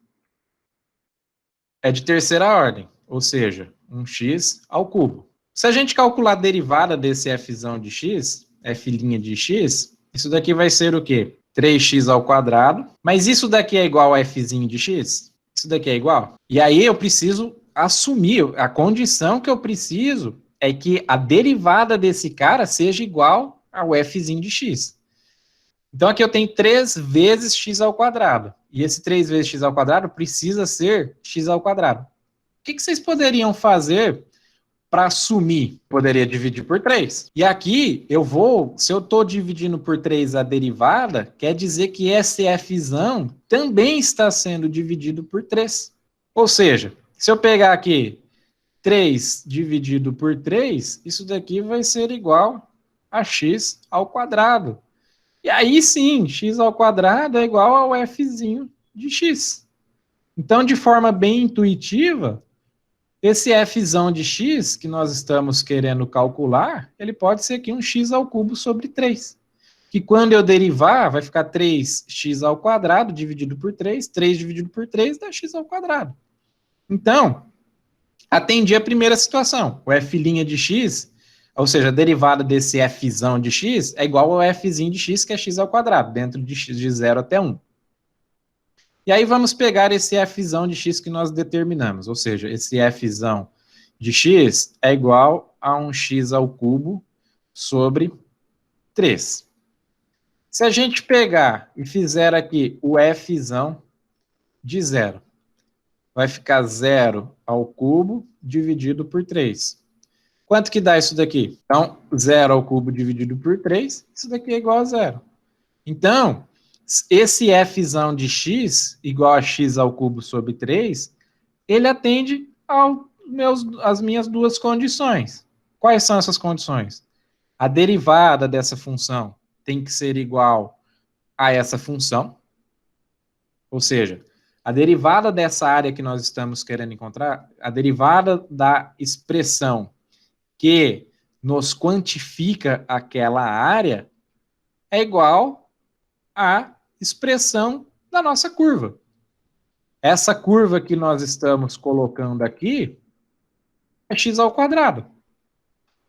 é de terceira ordem, ou seja, um x ao cubo. Se a gente calcular a derivada desse fzão de x, f' de x, isso daqui vai ser o quê? 3x ao quadrado. Mas isso daqui é igual a fzinho de x? Isso daqui é igual? E aí eu preciso assumir, a condição que eu preciso é que a derivada desse cara seja igual ao fzinho de x. Então aqui eu tenho 3 vezes x ao quadrado. E esse 3 vezes x ao quadrado precisa ser x ao quadrado. O que vocês poderiam fazer para assumir? Poderia dividir por 3. E aqui eu vou, se eu estou dividindo por 3 a derivada, quer dizer que esse fzão também está sendo dividido por 3. Ou seja, se eu pegar aqui 3 dividido por 3, isso daqui vai ser igual a x ao quadrado. E aí sim, x ao quadrado é igual ao fzinho de x. Então, de forma bem intuitiva, esse fzão de x que nós estamos querendo calcular, ele pode ser aqui um x ao cubo sobre 3. Que quando eu derivar, vai ficar 3x ao quadrado dividido por 3. 3 dividido por 3 dá x ao quadrado. Então, atendi a primeira situação. O f' de x, ou seja, a derivada desse fzão de x é igual ao fzinho de x, que é x ao quadrado, dentro de x de 0 até 1. E aí vamos pegar esse fzão de x que nós determinamos, ou seja, esse fzão de x é igual a um x ao cubo sobre 3. Se a gente pegar e fizer aqui o fzão de 0, vai ficar 0 ao cubo dividido por 3. Quanto que dá isso daqui? Então, 0 ao cubo dividido por 3, isso daqui é igual a 0. Então, esse fzão de x, igual a x ao cubo sobre 3, ele atende às minhas duas condições. Quais são essas condições? A derivada dessa função tem que ser igual a essa função, ou seja, a derivada dessa área que nós estamos querendo encontrar, a derivada da expressão que nos quantifica aquela área é igual à expressão da nossa curva. Essa curva que nós estamos colocando aqui é x ao quadrado.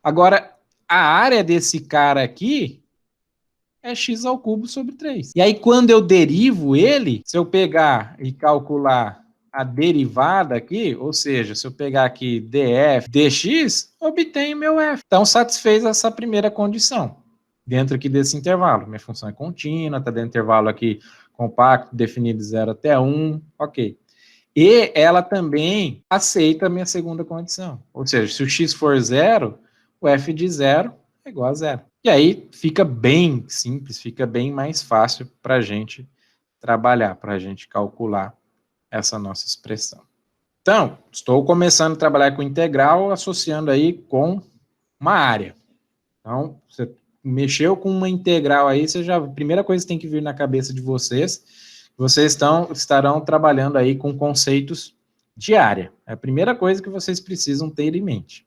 Agora, a área desse cara aqui é x ao cubo sobre 3. E aí, quando eu derivo ele, se eu pegar e calcular a derivada aqui, ou seja, se eu pegar aqui df dx, obtenho meu f. Então, satisfez essa primeira condição, dentro aqui desse intervalo. Minha função é contínua, está dentro do intervalo aqui compacto, definido de 0 até 1, ok. E ela também aceita a minha segunda condição. Ou seja, se o x for 0, o f de 0 é igual a 0. E aí fica bem simples, fica bem mais fácil para a gente trabalhar, para a gente calcular essa nossa expressão. Então, estou começando a trabalhar com integral, associando aí com uma área. Então, você mexeu com uma integral aí, a primeira coisa que tem que vir na cabeça de vocês estarão trabalhando aí com conceitos de área. É a primeira coisa que vocês precisam ter em mente.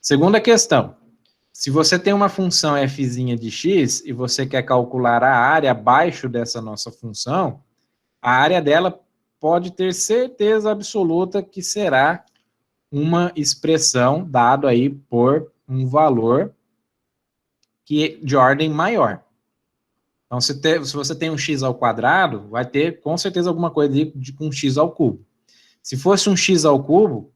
Segunda questão. Se você tem uma função f' de x e você quer calcular a área abaixo dessa nossa função, a área dela pode ter certeza absoluta que será uma expressão dado aí por um valor de ordem maior. Então, se você tem um x ao quadrado, vai ter com certeza alguma coisa com x ao cubo. Se fosse um x ao cubo,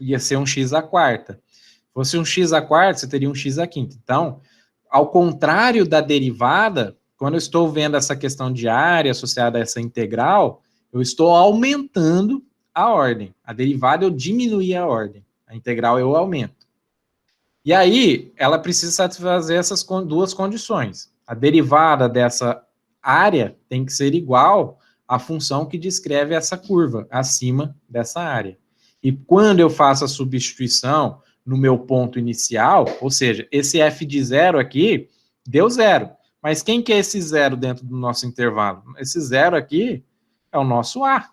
ia ser um x à quarta. Se fosse um x à quarta, você teria um x à quinta. Então, ao contrário da derivada, quando eu estou vendo essa questão de área associada a essa integral, eu estou aumentando a ordem. A derivada eu diminuí a ordem. A integral eu aumento. E aí, ela precisa satisfazer essas duas condições. A derivada dessa área tem que ser igual à função que descreve essa curva acima dessa área. E quando eu faço a substituição no meu ponto inicial, ou seja, esse f de 0 aqui deu 0. Mas quem que é esse zero dentro do nosso intervalo? Esse zero aqui é o nosso A.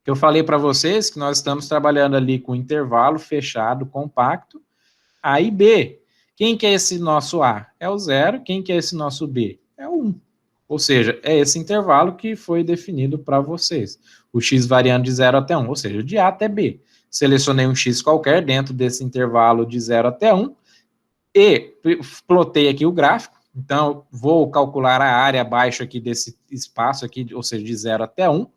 Eu falei para vocês que nós estamos trabalhando ali com intervalo fechado, compacto, A e B. Quem que é esse nosso A? É o zero. Quem que é esse nosso B? É o 1. Ou seja, é esse intervalo que foi definido para vocês. O x variando de 0 até 1, ou seja, de A até B. Selecionei um x qualquer dentro desse intervalo de 0 até 1 e plotei aqui o gráfico. Então, vou calcular a área abaixo aqui desse espaço aqui, ou seja, de 0 até 1.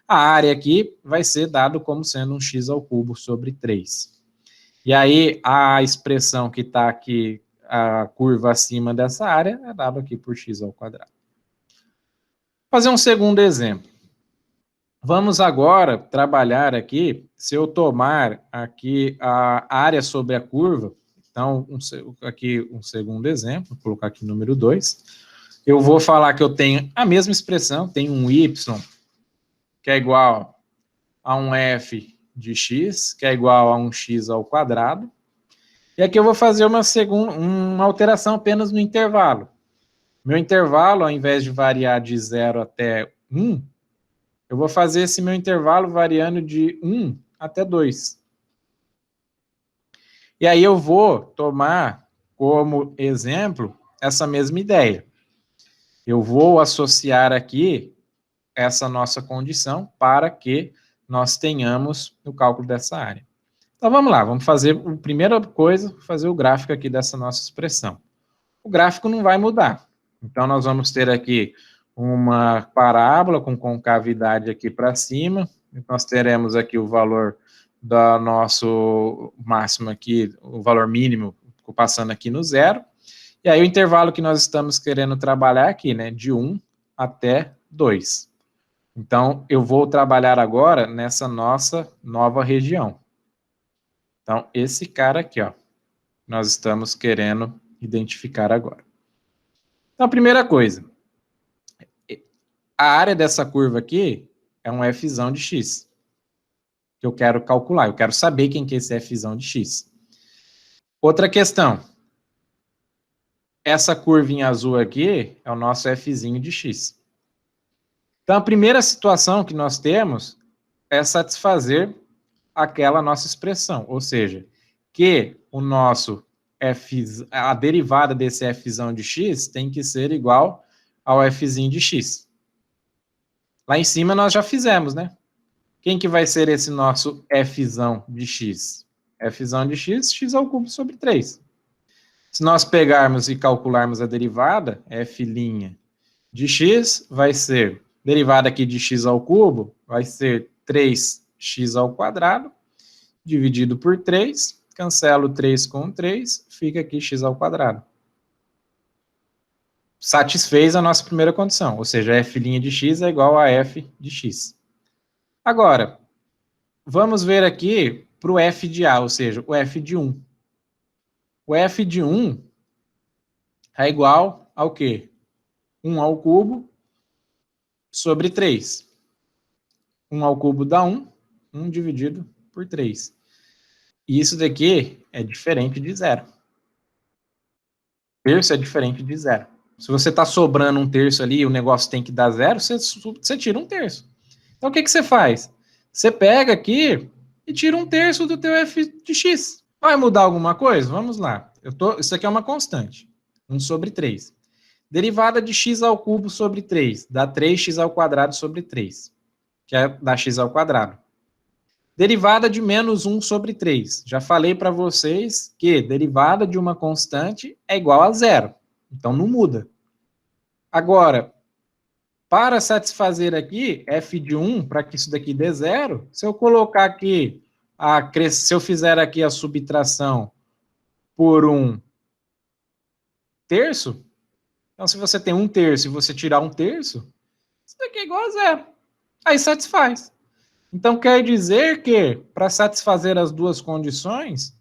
A área aqui vai ser dado como sendo um x ao cubo sobre 3. E aí, a expressão que está aqui, a curva acima dessa área, é dado aqui por x ao quadrado. Vou fazer um segundo exemplo. Vamos agora trabalhar aqui, se eu tomar aqui a área sobre a curva, então, aqui um segundo exemplo, vou colocar aqui número 2, eu vou falar que eu tenho a mesma expressão, tenho um y, que é igual a um f de x, que é igual a um x ao quadrado, e aqui eu vou fazer uma alteração apenas no intervalo. Meu intervalo, ao invés de variar de 0 até 1, eu vou fazer esse meu intervalo variando de 1 até 2. E aí eu vou tomar como exemplo essa mesma ideia. Eu vou associar aqui essa nossa condição para que nós tenhamos o cálculo dessa área. Então vamos lá, vamos fazer a primeira coisa, fazer o gráfico aqui dessa nossa expressão. O gráfico não vai mudar. Então nós vamos ter aqui uma parábola com concavidade aqui para cima. Nós teremos aqui o valor do nosso máximo aqui, o valor mínimo passando aqui no zero. E aí o intervalo que nós estamos querendo trabalhar aqui, né, de 1 até 2. Então eu vou trabalhar agora nessa nossa nova região. Então esse cara aqui, ó, nós estamos querendo identificar agora. Então a primeira coisa, a área dessa curva aqui é um fzão de x, que eu quero calcular, eu quero saber quem que é esse fzão de x. Outra questão, essa curvinha azul aqui é o nosso fzinho de x. Então, a primeira situação que nós temos é satisfazer aquela nossa expressão, ou seja, que o nosso a derivada desse fzão de x tem que ser igual ao fzinho de x. Lá em cima nós já fizemos, né? Quem que vai ser esse nosso fzão de x? Fzão de x, x ao cubo sobre 3. Se nós pegarmos e calcularmos a derivada, f' de x vai ser, derivada aqui de x ao cubo, vai ser 3x ao quadrado, dividido por 3, cancelo 3 com 3, fica aqui x ao quadrado. Satisfez a nossa primeira condição, ou seja, f' de x é igual a f de x. Agora, vamos ver aqui para o f de A, ou seja, o f de 1. O f de 1 é igual ao quê? 1 ao cubo sobre 3. 1 ao cubo dá 1, 1 dividido por 3. E isso daqui é diferente de zero. Terço é diferente de zero. Se você está sobrando um terço ali e o negócio tem que dar zero, você tira um terço. Então, o que você faz? Você pega aqui e tira um terço do teu f de x. Vai mudar alguma coisa? Vamos lá. Isso aqui é uma constante. 1 sobre 3. Derivada de x ao cubo sobre 3 dá 3x ao quadrado sobre 3, que é dar x ao quadrado. Derivada de menos 1 sobre 3. Já falei para vocês que derivada de uma constante é igual a zero. Então, não muda. Agora, para satisfazer aqui, f de 1, para que isso daqui dê zero, se eu colocar aqui, se eu fizer aqui a subtração por 1 terço, então se você tem 1 terço e você tirar 1 terço, isso daqui é igual a zero. Aí satisfaz. Então, quer dizer que, para satisfazer as duas condições,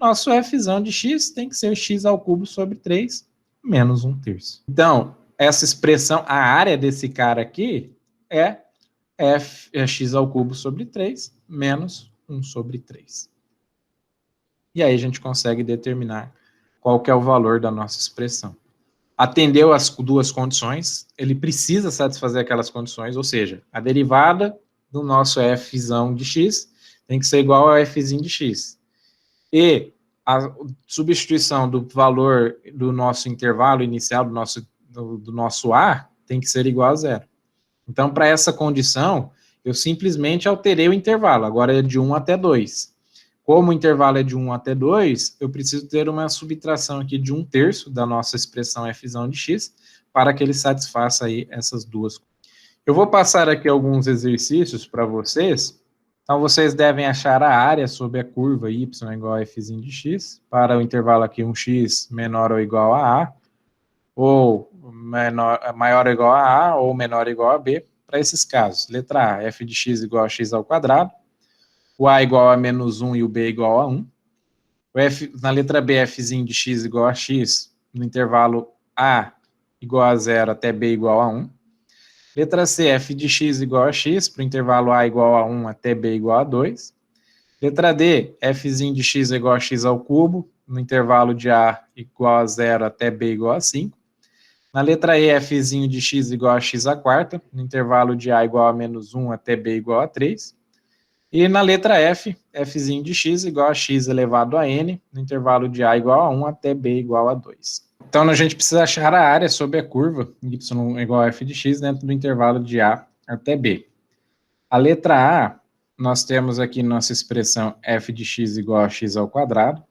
nosso fzão de x tem que ser x ao cubo sobre 3 menos 1 terço. Então, essa expressão, a área desse cara aqui é x ao cubo sobre 3 menos 1 sobre 3. E aí a gente consegue determinar qual que é o valor da nossa expressão. atendeu as duas condições, ele precisa satisfazer aquelas condições, ou seja, a derivada do nosso fzão de x tem que ser igual a fzinho de x. E a substituição do valor do nosso intervalo inicial, do nosso A, tem que ser igual a zero. Então, para essa condição, eu simplesmente alterei o intervalo, agora é de 1 até 2. Como o intervalo é de 1 até 2, eu preciso ter uma subtração aqui de 1/3 da nossa expressão fzão de x, para que ele satisfaça aí essas duas. Eu vou passar aqui alguns exercícios para vocês. Então, vocês devem achar a área sobre a curva y igual a fzinho de x, para o intervalo aqui 1x menor ou igual a ou maior ou igual a ou menor ou igual a b, para esses casos. Letra A, f de x igual a x ao quadrado, o a igual a menos 1 e o b igual a 1. Na letra B, fzinho de x igual a x, no intervalo a igual a 0 até b igual a 1. Letra C, f de x igual a x, para o intervalo a igual a 1 até b igual a 2. Letra D, fzinho de x igual a x ao cubo, no intervalo de a igual a 0 até b igual a 5. Na letra E, fzinho de x igual a x à quarta, no intervalo de a igual a menos 1 até b igual a 3. E na letra F, fzinho de x igual a x elevado a n, no intervalo de a igual a 1 até b igual a 2. Então, a gente precisa achar a área sobre a curva y igual a f de x dentro do intervalo de a até b. A letra A, nós temos aqui nossa expressão f de x igual a x ao quadrado.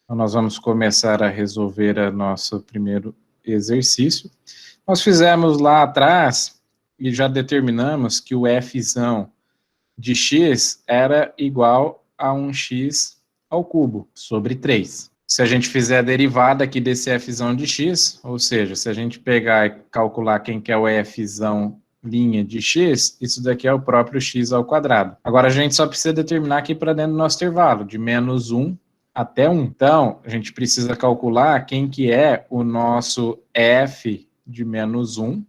Então, nós vamos começar a resolver o nosso primeiro exercício. Nós fizemos lá atrás e já determinamos que o fzão de x era igual a 1x ao cubo sobre 3. Se a gente fizer a derivada aqui desse fzão de x, ou seja, se a gente pegar e calcular quem que é o fzão linha de x, isso daqui é o próprio x ao quadrado. Agora a gente só precisa determinar aqui para dentro do nosso intervalo, de menos 1 até 1. Então, a gente precisa calcular quem que é o nosso f de menos 1.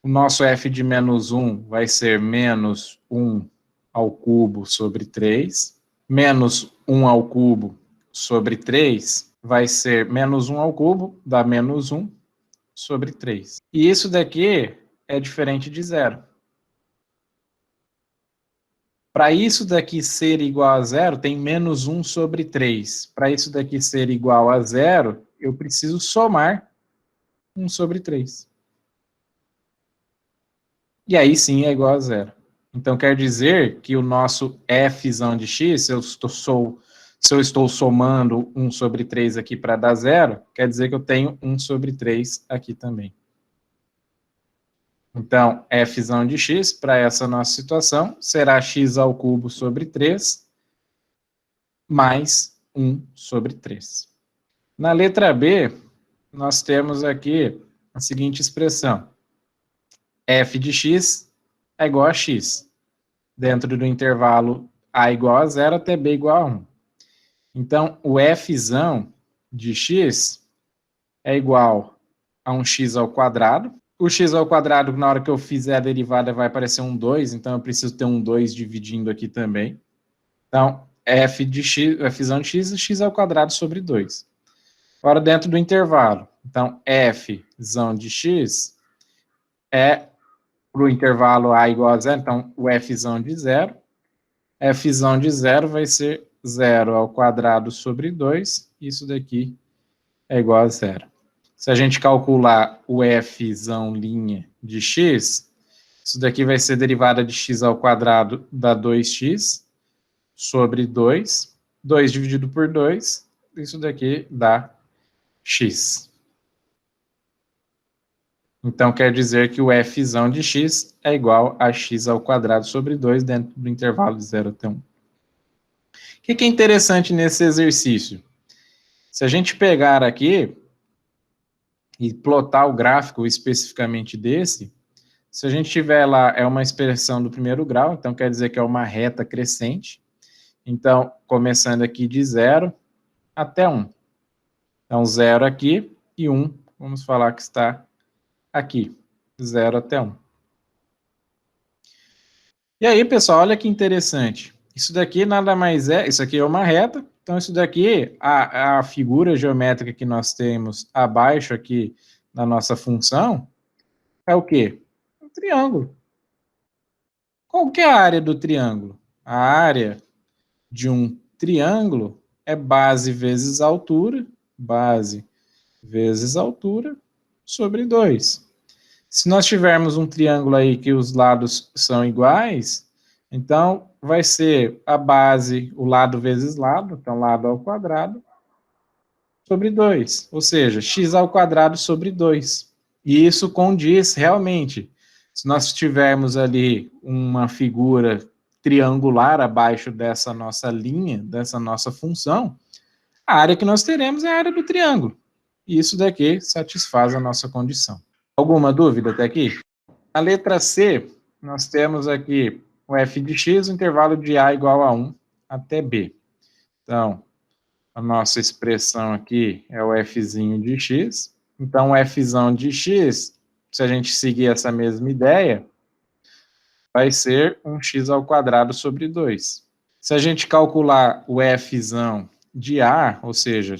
O nosso f de menos 1 vai ser menos 1 ao cubo sobre 3. Menos 1 ao cubo sobre 3 vai ser menos 1 ao cubo, dá menos 1 sobre 3. E isso daqui é diferente de zero. Para isso daqui ser igual a zero, tem menos 1 sobre 3. Para isso daqui ser igual a zero, eu preciso somar 1 sobre 3. E aí sim é igual a zero. Então, quer dizer que o nosso fzão de x, se eu estou somando 1 sobre 3 aqui para dar zero, quer dizer que eu tenho 1 sobre 3 aqui também. Então, fzão de x, para essa nossa situação, será x ao cubo sobre 3, mais 1 sobre 3. Na letra B, nós temos aqui a seguinte expressão. F de x é igual a x, dentro do intervalo a igual a 0 até b igual a 1. Então, o fzão de x é igual a um x ao quadrado. O x ao quadrado, na hora que eu fizer a derivada, vai aparecer um 2, então eu preciso ter um 2 dividindo aqui também. Então, fzão de x é x ao quadrado sobre 2. Agora, dentro do intervalo. Então, fzão de x é para o intervalo a igual a 0, então o fzão de 0. Fzão de 0 vai ser 0 ao quadrado sobre 2, isso daqui é igual a 0. Se a gente calcular o fzão linha de x, isso daqui vai ser derivada de x ao quadrado dá 2x sobre 2. 2 dividido por 2, isso daqui dá x. Então, quer dizer que o fzão de x é igual a x ao quadrado sobre 2 dentro do intervalo de 0 até 1. O que é interessante nesse exercício? Se a gente pegar aqui e plotar o gráfico especificamente desse, se a gente tiver lá, é uma expressão do primeiro grau, então quer dizer que é uma reta crescente. Então, começando aqui de 0 até 1. Então, 0 aqui e 1, vamos falar que está aqui, 0 até 1. E aí, pessoal, olha que interessante. Isso daqui nada mais é, isso aqui é uma reta, então isso daqui, a figura geométrica que nós temos abaixo aqui na nossa função, é o quê? Um triângulo. Qual que é a área do triângulo? A área de um triângulo é base vezes altura, base vezes altura, sobre 2. Se nós tivermos um triângulo aí que os lados são iguais, então vai ser a base, o lado vezes lado, então lado ao quadrado, sobre 2. Ou seja, x ao quadrado sobre 2. E isso condiz realmente. Se nós tivermos ali uma figura triangular abaixo dessa nossa linha, dessa nossa função, a área que nós teremos é a área do triângulo. E isso daqui satisfaz a nossa condição. Alguma dúvida até aqui? Na letra C, nós temos aqui o f de x, o intervalo de a igual a 1 até b. Então, a nossa expressão aqui é o fzinho de x. Então, o fzão de x, se a gente seguir essa mesma ideia, vai ser um x ao quadrado sobre 2. Se a gente calcular o fzão de a, ou seja,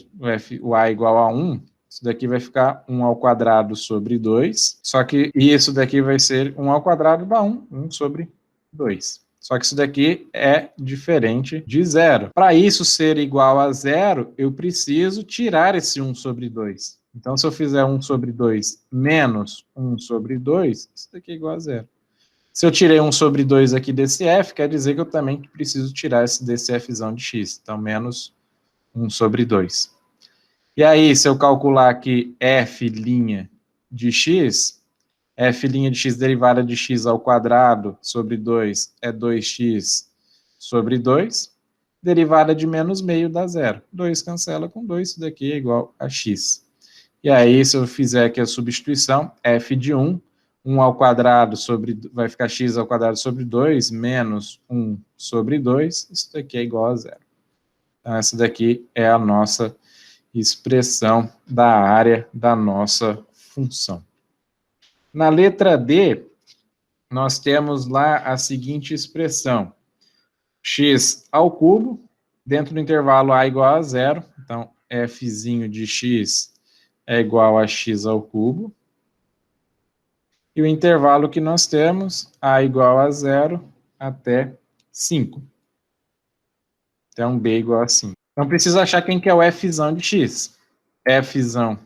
o a igual a 1, isso daqui vai ficar 1 ao quadrado sobre 2, só que isso daqui vai ser 1 ao quadrado dá 1, 1 sobre 2. Só que isso daqui é diferente de zero. Para isso ser igual a zero, eu preciso tirar esse 1 sobre 2. Então, se eu fizer 1 sobre 2 menos 1 sobre 2, isso daqui é igual a zero. Se eu tirei 1 sobre 2 aqui desse f, quer dizer que eu também preciso tirar desse fzão de x. Então, menos 1 sobre 2. E aí, se eu calcular aqui f' de x, f' de x derivada de x ao quadrado sobre 2 é 2x sobre 2. Derivada de menos meio dá zero. 2 cancela com 2, isso daqui é igual a x. E aí, se eu fizer aqui a substituição, f de 1, 1 ao quadrado sobre, vai ficar x ao quadrado sobre 2, menos 1 sobre 2, isso daqui é igual a zero. Então, essa daqui é a nossa expressão da área da nossa função. Na letra D, nós temos lá a seguinte expressão: x ao cubo, dentro do intervalo a igual a zero, então fzinho de x é igual a x ao cubo, e o intervalo que nós temos, a igual a zero até 5. Então, b igual a 5. Então, preciso achar quem que é o fzão de x. Fzão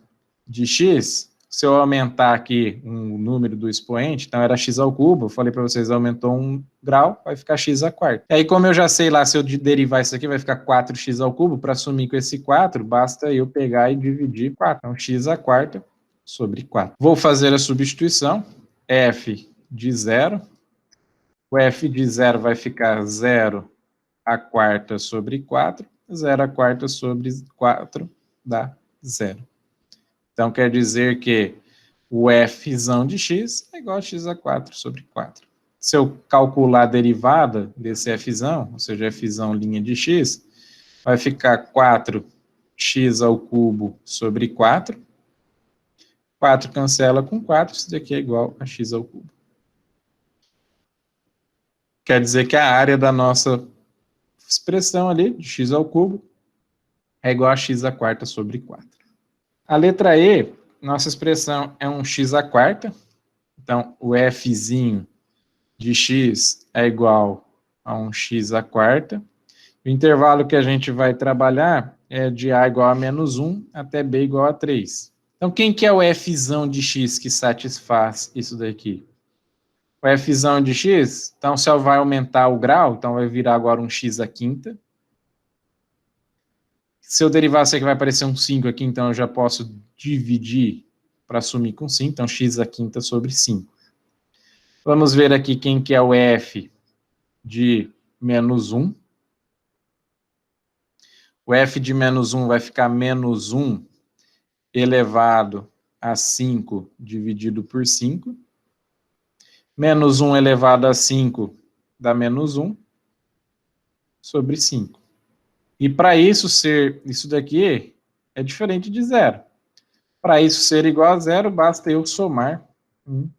de x, se eu aumentar aqui o número do expoente, então era x ao cubo, eu falei para vocês, aumentou 1 grau, vai ficar x à quarta. E aí, como eu já sei lá, se eu derivar isso aqui, vai ficar 4x ao cubo, para sumir com esse 4, basta eu pegar e dividir 4. Então, x à quarta sobre 4. Vou fazer a substituição, f de 0, o f de 0 vai ficar 0 à quarta sobre 4, 0 à quarta sobre 4 dá 0. Então, quer dizer que o fzão de x é igual a x a 4 sobre 4. Se eu calcular a derivada desse fzão, ou seja, fzão linha de x, vai ficar 4x ao cubo sobre 4. 4 cancela com 4, isso daqui é igual a x ao cubo. Quer dizer que a área da nossa expressão ali, de x ao cubo, é igual a x à quarta sobre 4. A letra E, nossa expressão é um x à quarta, então o fzinho de x é igual a um x à quarta. O intervalo que a gente vai trabalhar é de a igual a menos 1 até b igual a 3. Então, quem que é o fzão de x que satisfaz isso daqui? O fzão de x, então, se eu vai aumentar o grau, então vai virar agora um x à quinta. Se eu derivar isso aqui, vai aparecer um 5 aqui, então eu já posso dividir para sumir com 5, então x à quinta sobre 5. Vamos ver aqui quem que é o f de menos 1. O f de menos 1 vai ficar menos 1 elevado a 5 dividido por 5. Menos 1 elevado a 5 dá menos 1 sobre 5. E para isso ser, isso daqui é diferente de zero. Para isso ser igual a zero, basta eu somar 1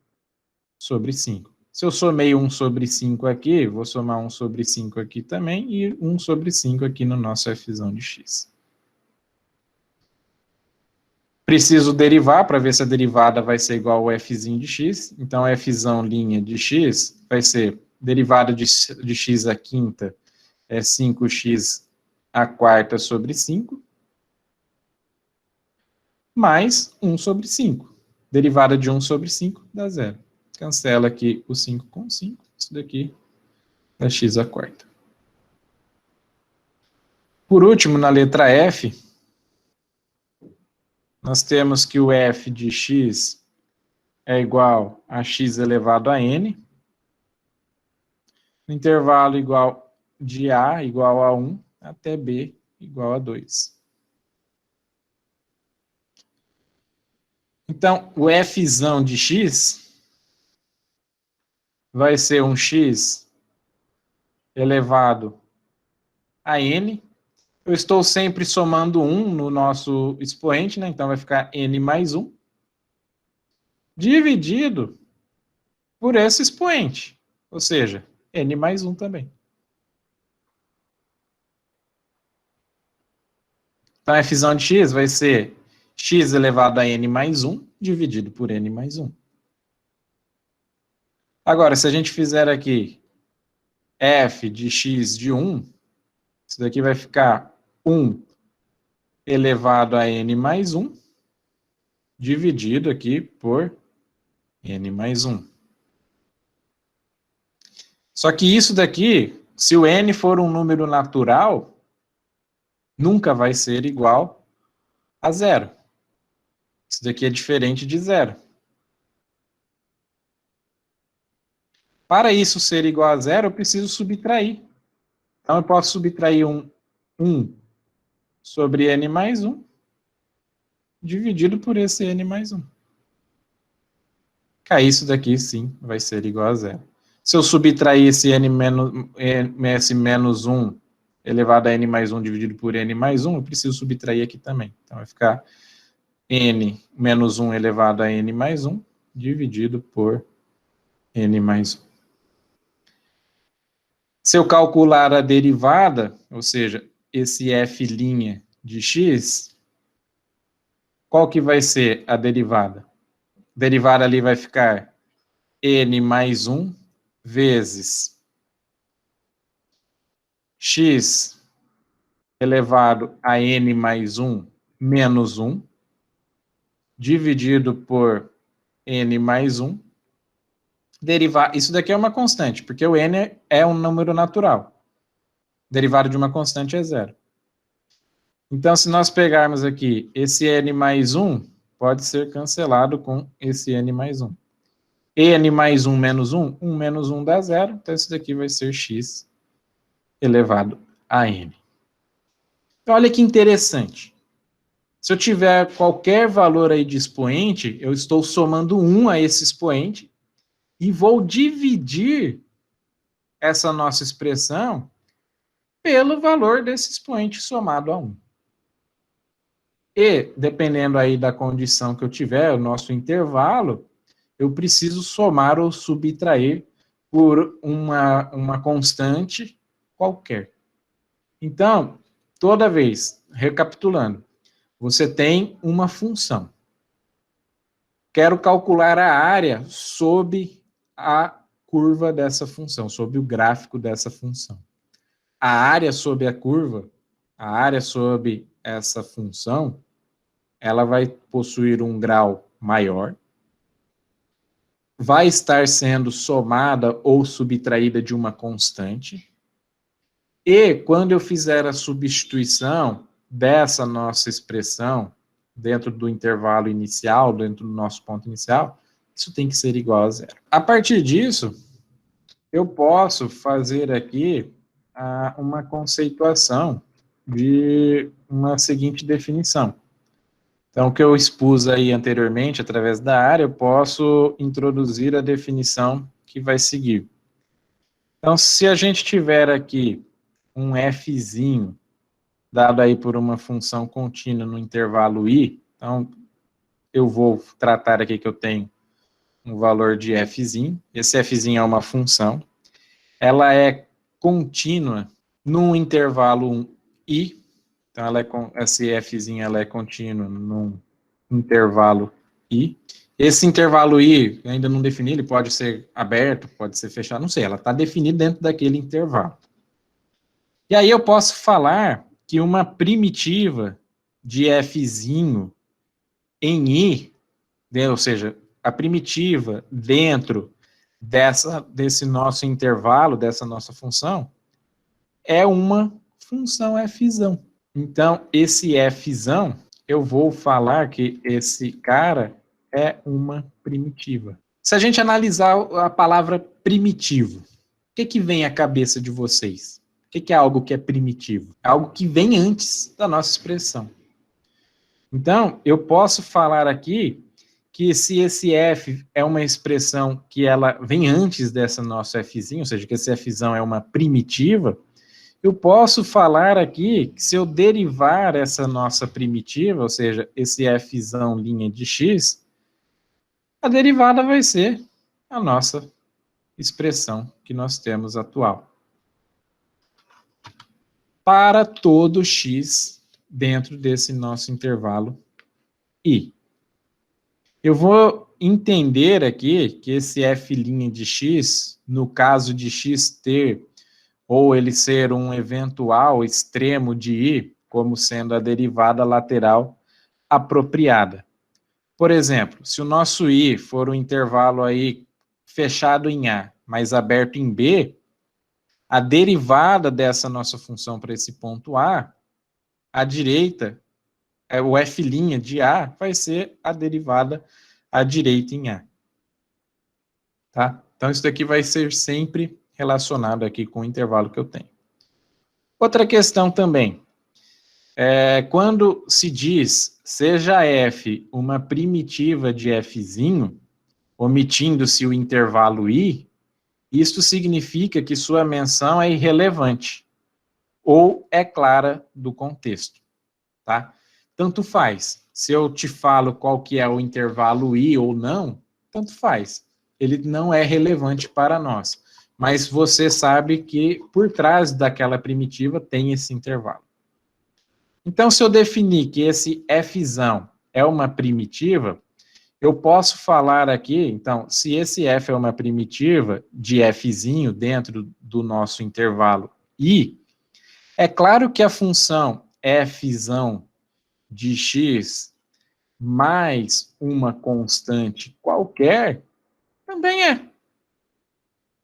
sobre 5. Se eu somei 1 sobre 5 aqui, vou somar 1 sobre 5 aqui também, e 1 sobre 5 aqui no nosso fzão de x. Preciso derivar para ver se a derivada vai ser igual ao fzinho de x. Então, fzão linha de x vai ser derivada de x à quinta é 5x à quarta sobre 5, mais 1 sobre 5. Derivada de 1 sobre 5 dá 0. Cancela aqui o 5 com 5. Isso daqui é x à quarta. Por último, na letra F, nós temos que o f de x é igual a x elevado a n. No intervalo igual de a igual a 1 até b igual a 2. Então, o fzão de x vai ser um x elevado a n. Eu estou sempre somando 1 no nosso expoente, né? Então vai ficar n mais 1, dividido por esse expoente, ou seja, n mais 1 também. Então, fzão de x vai ser x elevado a n mais 1, dividido por n mais 1. Agora, se a gente fizer aqui f de x de 1, isso daqui vai ficar 1 elevado a n mais 1, dividido aqui por n mais 1. Só que isso daqui, se o n for um número natural, nunca vai ser igual a 0. Isso daqui é diferente de 0. Para isso ser igual a 0, eu preciso subtrair. Então, eu posso subtrair 1 sobre n mais 1, dividido por esse n mais 1. Isso daqui, sim, vai ser igual a 0. Se eu subtrair esse esse menos 1 elevado a n mais 1 dividido por n mais 1, eu preciso subtrair aqui também. Então, vai ficar n menos 1 elevado a n mais 1, dividido por n mais 1. Se eu calcular a derivada, ou seja, esse f' de x, qual que vai ser a derivada? A derivada ali vai ficar n mais 1 vezes x elevado a n mais 1 menos 1, dividido por n mais 1. Isso daqui é uma constante, porque o n é um número natural. Derivado de uma constante é 0. Então, se nós pegarmos aqui esse n mais 1, pode ser cancelado com esse n mais 1. n mais 1 menos 1, 1 menos 1 dá 0, então isso daqui vai ser x elevado a n. Então, olha que interessante. Se eu tiver qualquer valor aí de expoente, eu estou somando 1 a esse expoente e vou dividir essa nossa expressão pelo valor desse expoente somado a 1. E, dependendo aí da condição que eu tiver, o nosso intervalo, eu preciso somar ou subtrair por uma constante qualquer. Então, toda vez, recapitulando, você tem uma função. Quero calcular a área sob a curva dessa função, sob o gráfico dessa função. A área sob a curva, a área sob essa função, ela vai possuir um grau maior, vai estar sendo somada ou subtraída de uma constante, e quando eu fizer a substituição dessa nossa expressão dentro do intervalo inicial, dentro do nosso ponto inicial, isso tem que ser igual a 0. A partir disso, eu posso fazer aqui uma conceituação de uma seguinte definição. Então, o que eu expus aí anteriormente, através da área, eu posso introduzir a definição que vai seguir. Então, se a gente tiver aqui um fzinho dado aí por uma função contínua no intervalo i, então, eu vou tratar aqui que eu tenho um valor de fzinho. Esse fzinho é uma função. Ela é contínua num intervalo i. Então, esse fzinho ela é contínua num intervalo i. Esse intervalo i, ainda não defini, ele pode ser aberto, pode ser fechado, não sei, ela está definida dentro daquele intervalo. E aí eu posso falar que uma primitiva de fzinho em i, né, ou seja, a primitiva dentro desse nosso intervalo, dessa nossa função, é uma função fzão. Então, esse fzão, eu vou falar que esse cara é uma primitiva. Se a gente analisar a palavra primitivo, o que vem à cabeça de vocês? O que é algo que é primitivo? É algo que vem antes da nossa expressão. Então, eu posso falar aqui que se esse f é uma expressão que ela vem antes dessa nossa fzinho, ou seja, que esse fzão é uma primitiva, eu posso falar aqui que se eu derivar essa nossa primitiva, ou seja, esse fzão linha de x, a derivada vai ser a nossa expressão que nós temos atual. Para todo x dentro desse nosso intervalo i. Eu vou entender aqui que esse f' de x, no caso de x ter, ou ele ser um eventual extremo de i, como sendo a derivada lateral apropriada. Por exemplo, se o nosso i for um intervalo aí fechado em a, mas aberto em b, a derivada dessa nossa função para esse ponto a, à direita, o f' de a vai ser a derivada à direita em a. Tá? Então, isso daqui vai ser sempre relacionado aqui com o intervalo que eu tenho. Outra questão também. Quando se diz seja f uma primitiva de fzinho, omitindo-se o intervalo i, isto significa que sua menção é irrelevante ou é clara do contexto. Tá? Tanto faz. Se eu te falo qual que é o intervalo i ou não, tanto faz. Ele não é relevante para nós. Mas você sabe que por trás daquela primitiva tem esse intervalo. Então, se eu definir que esse fzão é uma primitiva, eu posso falar aqui, então, se esse f é uma primitiva de fzinho dentro do nosso intervalo i, é claro que a função fzão de x mais uma constante qualquer também é.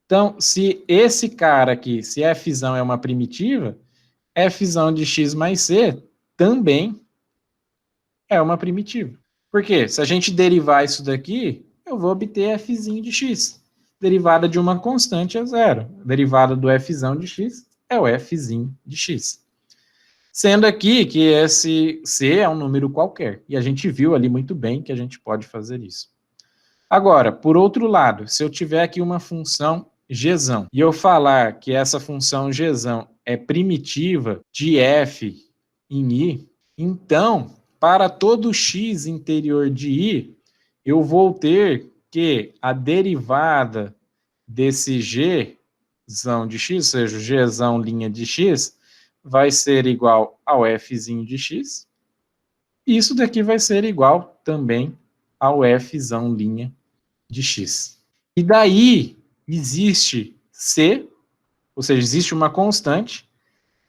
Então, se esse cara aqui, se fzão é uma primitiva, fzão de x mais c também é uma primitiva. Por quê? Se a gente derivar isso daqui, eu vou obter fzinho de x. Derivada de uma constante é zero. Derivada do fzão de x é o fzinho de x. Sendo aqui que esse c é um número qualquer. E a gente viu ali muito bem que a gente pode fazer isso. Agora, por outro lado, se eu tiver aqui uma função gzão, e eu falar que essa função gzão é primitiva de f em i, então, para todo x interior de i, eu vou ter que a derivada desse gzão de x, ou seja, o gzão linha de x, vai ser igual ao fzinho de x, e isso daqui vai ser igual também ao fzão linha de x. E daí existe c, ou seja, existe uma constante,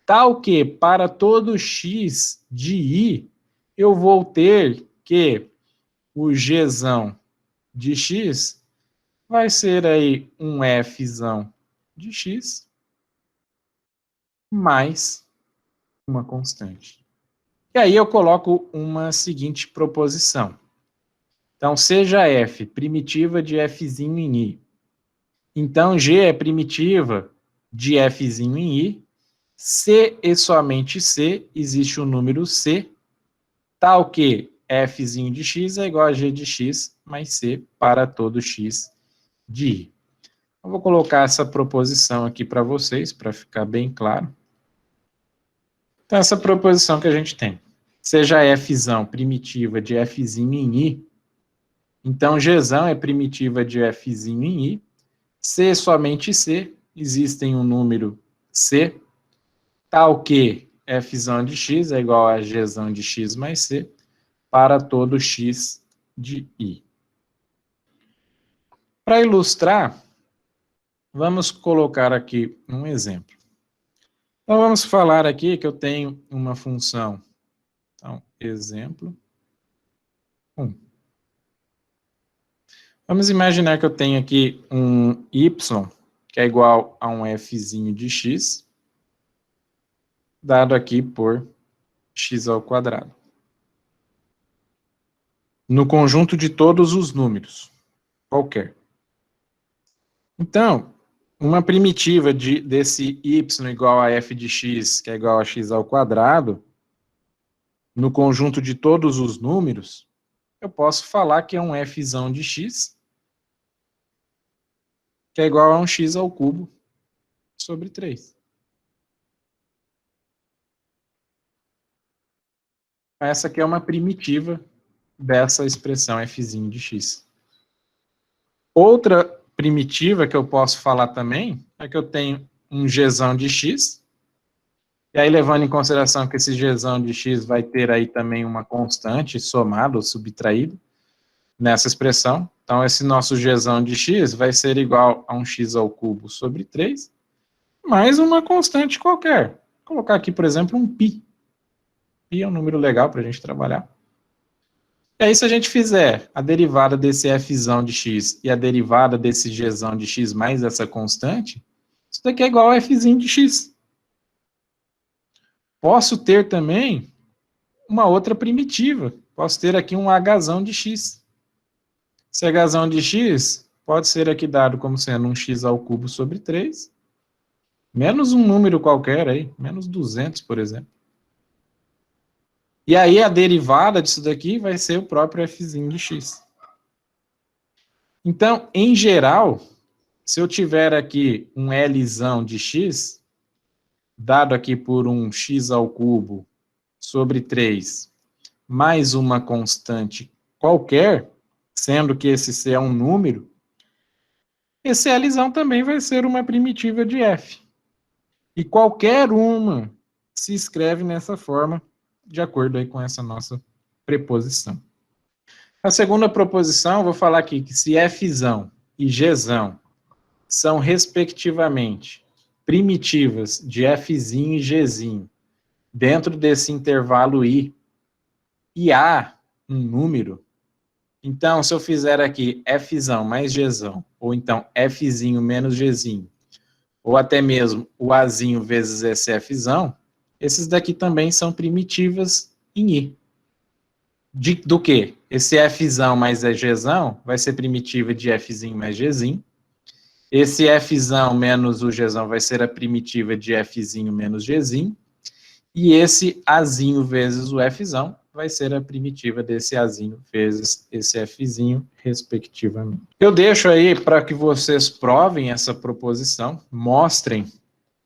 tal que para todo x de i, eu vou ter que o gzão de x vai ser aí um fzão de x mais uma constante. E aí eu coloco uma seguinte proposição. Então, seja f primitiva de fzinho em i. Então, g é primitiva de fzinho em i. C e somente C, existe o número C, tal que fzinho de x é igual a g de x mais C para todo x de i. Eu vou colocar essa proposição aqui para vocês, para ficar bem claro. Então, essa proposição que a gente tem. Seja fzão primitiva de fzinho em i, Então, Gzão é primitiva de Fzinho em I. C somente C. Existem um número C, tal que Fzão de X é igual a Gzão de X mais C para todo X de I. Para ilustrar, vamos colocar aqui um exemplo. Então, vamos falar aqui que eu tenho uma função. Então, exemplo 1. Vamos imaginar que eu tenho aqui um y, que é igual a um fzinho de x, dado aqui por x ao quadrado. No conjunto de todos os números, qualquer. Então, uma primitiva desse y igual a f de x, que é igual a x ao quadrado, no conjunto de todos os números, eu posso falar que é um fzão de x, que é igual a um x ao cubo sobre 3. Essa aqui é uma primitiva dessa expressão fzinho de x. Outra primitiva que eu posso falar também é que eu tenho um gzão de x, e aí levando em consideração que esse gzão de x vai ter aí também uma constante somada ou subtraída nessa expressão. Então, esse nosso gzão de x vai ser igual a um x ao cubo sobre 3, mais uma constante qualquer. Vou colocar aqui, por exemplo, um π. Π é um número legal para a gente trabalhar. E aí, se a gente fizer a derivada desse fzão de x e a derivada desse gzão de x mais essa constante, isso daqui é igual a fzinho de x. Posso ter também uma outra primitiva. Posso ter aqui um hzão de x. Esse hzão de x pode ser aqui dado como sendo um x ao cubo sobre 3, menos um número qualquer aí, menos 200, por exemplo. E aí a derivada disso daqui vai ser o próprio fzinho de x. Então, em geral, se eu tiver aqui um Lzão de x, dado aqui por um x ao cubo sobre 3, mais uma constante qualquer, sendo que esse C é um número, esse Lzão também vai ser uma primitiva de f. E qualquer uma se escreve nessa forma, de acordo aí com essa nossa preposição. A segunda proposição, vou falar aqui que se fzão e gzão são, respectivamente, primitivas de fzinho e gzinho dentro desse intervalo i, e há um número, então, se eu fizer aqui fzão mais gzão, ou então fzinho menos gzinho, ou até mesmo o azinho vezes esse fzão, esses daqui também são primitivas em i. Do que? Esse fzão mais gzão vai ser primitiva de fzinho mais gzinho. Esse fzão menos o gzão vai ser a primitiva de fzinho menos gzinho. E esse azinho vezes o fzão vai ser a primitiva desse azinho vezes esse fzinho, respectivamente. Eu deixo aí para que vocês provem essa proposição, mostrem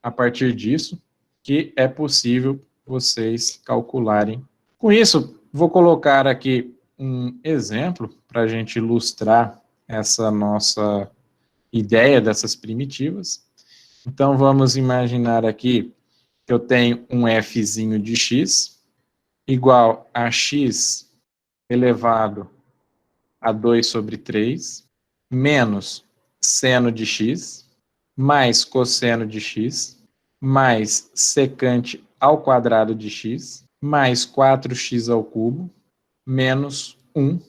a partir disso que é possível vocês calcularem. Com isso, vou colocar aqui um exemplo para a gente ilustrar essa nossa ideia dessas primitivas. Então, vamos imaginar aqui que eu tenho um fzinho de x igual a x elevado a 2 sobre 3, menos seno de x, mais cosseno de x, mais secante ao quadrado de x, mais 4x ao cubo, menos 1,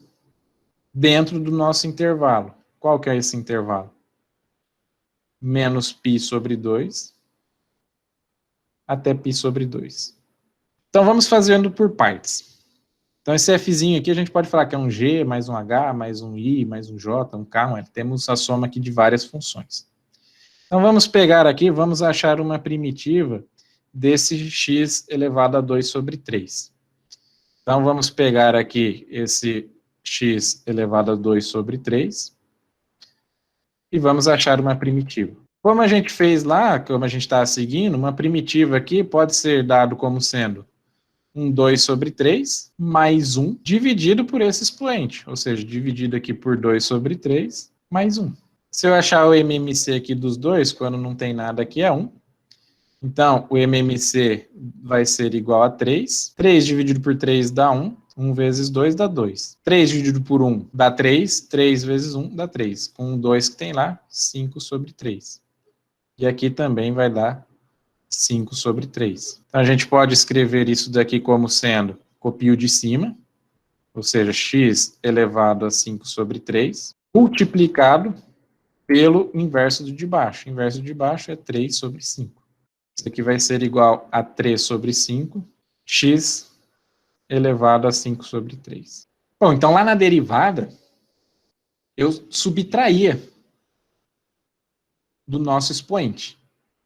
dentro do nosso intervalo. Qual que é esse intervalo? Menos π sobre 2, até π sobre 2. Então, vamos fazendo por partes. Então, esse fzinho aqui, a gente pode falar que é um g, mais um h, mais um i, mais um j, um k, um l. Temos a soma aqui de várias funções. Então, vamos pegar aqui, vamos achar uma primitiva desse x elevado a 2 sobre 3. Então, vamos pegar aqui esse x elevado a 2 sobre 3 e vamos achar uma primitiva. Como a gente fez lá, como a gente está seguindo, uma primitiva aqui pode ser dado como sendo um 2 sobre 3, mais 1, dividido por esse expoente, ou seja, dividido aqui por 2 sobre 3, mais 1. Se eu achar o MMC aqui dos dois, quando não tem nada aqui, é 1. Então, o MMC vai ser igual a 3. 3 dividido por 3 dá 1. 1 vezes 2 dá 2. 3 dividido por 1 dá 3. 3 vezes 1 dá 3. Com o 2 que tem lá, 5 sobre 3. E aqui também vai dar 5 sobre 3. Então, a gente pode escrever isso daqui como sendo copio de cima, ou seja, x elevado a 5 sobre 3, multiplicado pelo inverso do de baixo. O inverso de baixo é 3 sobre 5. Isso aqui vai ser igual a 3 sobre 5, x elevado a 5 sobre 3. Bom, então lá na derivada, eu subtraía do nosso expoente.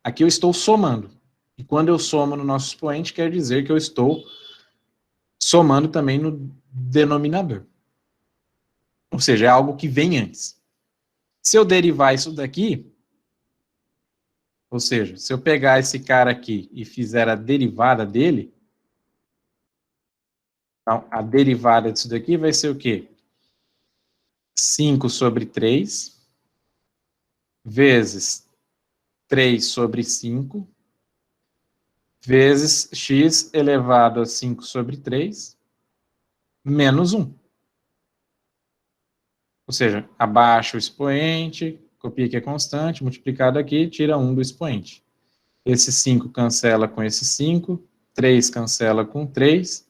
Aqui eu estou somando. E quando eu somo no nosso expoente, quer dizer que eu estou somando também no denominador. Ou seja, é algo que vem antes. Se eu derivar isso daqui, ou seja, se eu pegar esse cara aqui e fizer a derivada dele, então a derivada disso daqui vai ser o quê? 5 sobre 3 vezes 3 sobre 5 vezes x elevado a 5 sobre 3 menos 1. Ou seja, abaixa o expoente, copia que é constante, multiplicado aqui, tira 1 do expoente. Esse 5 cancela com esse 5, 3 cancela com 3,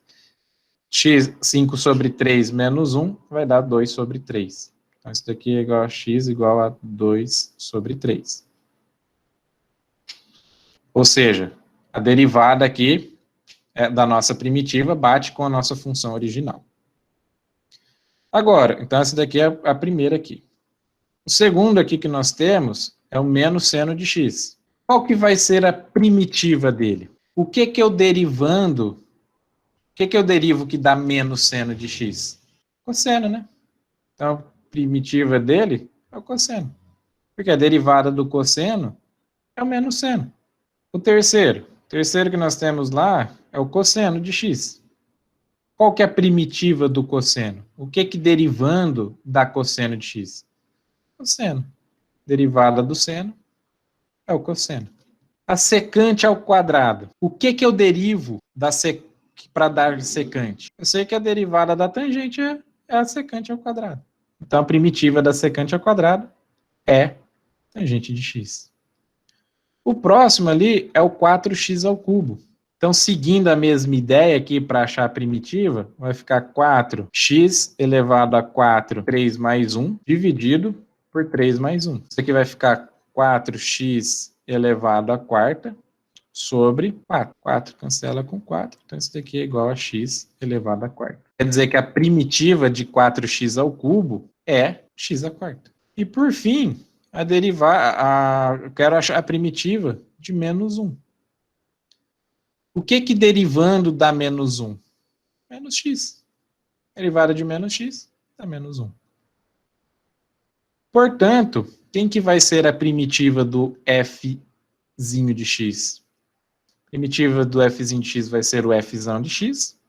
x, 5 sobre 3 menos 1 vai dar 2 sobre 3. Então, isso daqui é igual a x igual a 2 sobre 3. Ou seja, a derivada aqui da nossa primitiva bate com a nossa função original. Agora, então essa daqui é a primeira aqui. O segundo aqui que nós temos é o menos seno de x. Qual que vai ser a primitiva dele? O que que eu derivando, o que que eu derivo que dá menos seno de x? Cosseno, né? Então, a primitiva dele é o cosseno. Porque a derivada do cosseno é o menos seno. O terceiro que nós temos lá é o cosseno de x. Qual que é a primitiva do cosseno? O que que derivando dá cosseno de x? Cosseno. Derivada do seno é o cosseno. A secante ao quadrado. O que que eu derivo para dar secante? Eu sei que a derivada da tangente é a secante ao quadrado. Então, a primitiva da secante ao quadrado é tangente de x. O próximo ali é o 4x ao cubo. Então, seguindo a mesma ideia aqui para achar a primitiva, vai ficar 4x elevado a 4, 3 mais 1, dividido por 3 mais 1. Isso aqui vai ficar 4x elevado a quarta sobre 4. 4 cancela com 4, então isso daqui é igual a x elevado a quarta. Quer dizer que a primitiva de 4x ao cubo é x à quarta. E por fim, eu quero achar a primitiva de menos 1. O que que derivando dá menos 1? Menos x. Derivada de menos x dá menos 1. Portanto, quem que vai ser a primitiva do fzinho de x? A primitiva do fzinho de x vai ser o fzão de x.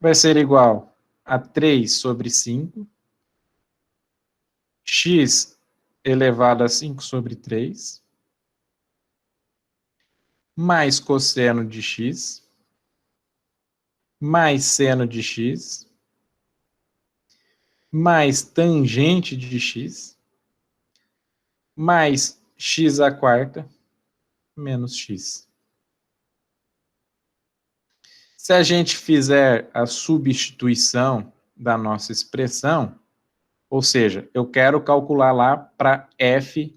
Vai ser igual a 3 sobre 5. X elevado a 5 sobre 3. Mais cosseno de x. Mais seno de x. Mais tangente de x. Mais x à quarta, menos x. Se a gente fizer a substituição da nossa expressão, ou seja, eu quero calcular lá para f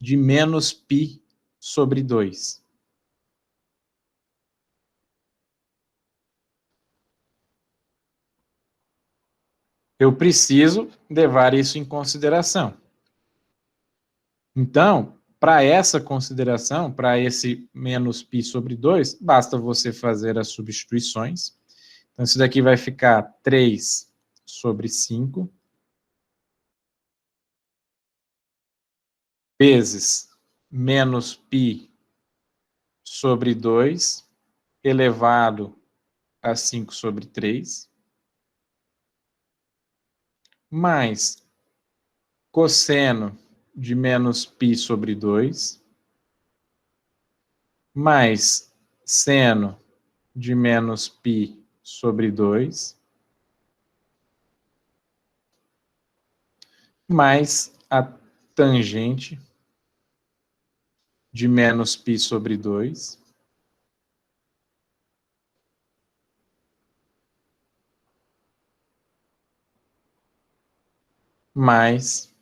de menos π sobre 2. Eu preciso levar isso em consideração. Então, para essa consideração, para esse menos π sobre 2, basta você fazer as substituições. Então, isso daqui vai ficar 3 sobre 5 vezes menos π sobre 2 elevado a 5 sobre 3, mais cosseno de menos π sobre 2, mais seno de menos π sobre 2, mais a tangente de menos π sobre 2, mais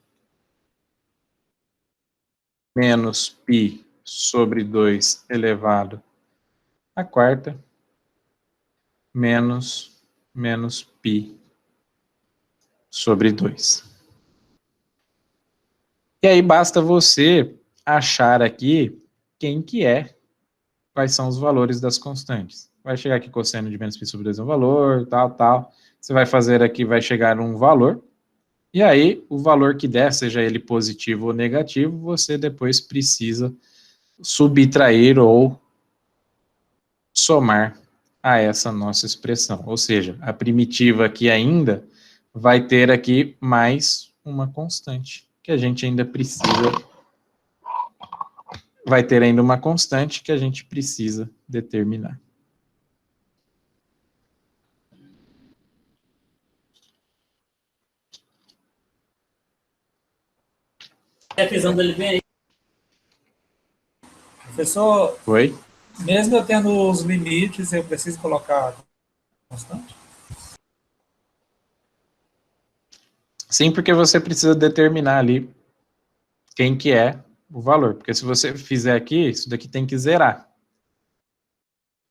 menos π sobre 2 elevado à quarta, menos π sobre 2. E aí basta você achar aqui quem que é, quais são os valores das constantes. Vai chegar aqui cosseno de menos π sobre 2 é um valor, tal. Você vai fazer aqui, vai chegar um valor, e aí o valor que der, seja ele positivo ou negativo, você depois precisa subtrair ou somar a essa nossa expressão. Ou seja, a primitiva aqui ainda vai ter aqui mais uma constante, que a gente ainda precisa, vai ter ainda uma constante que a gente precisa determinar. Revisão dele bem aí. Professor, Oi? mesmo eu tendo os limites, eu preciso colocar constante? Sim, porque você precisa determinar ali quem que é o valor. Porque se você fizer aqui, isso daqui tem que zerar.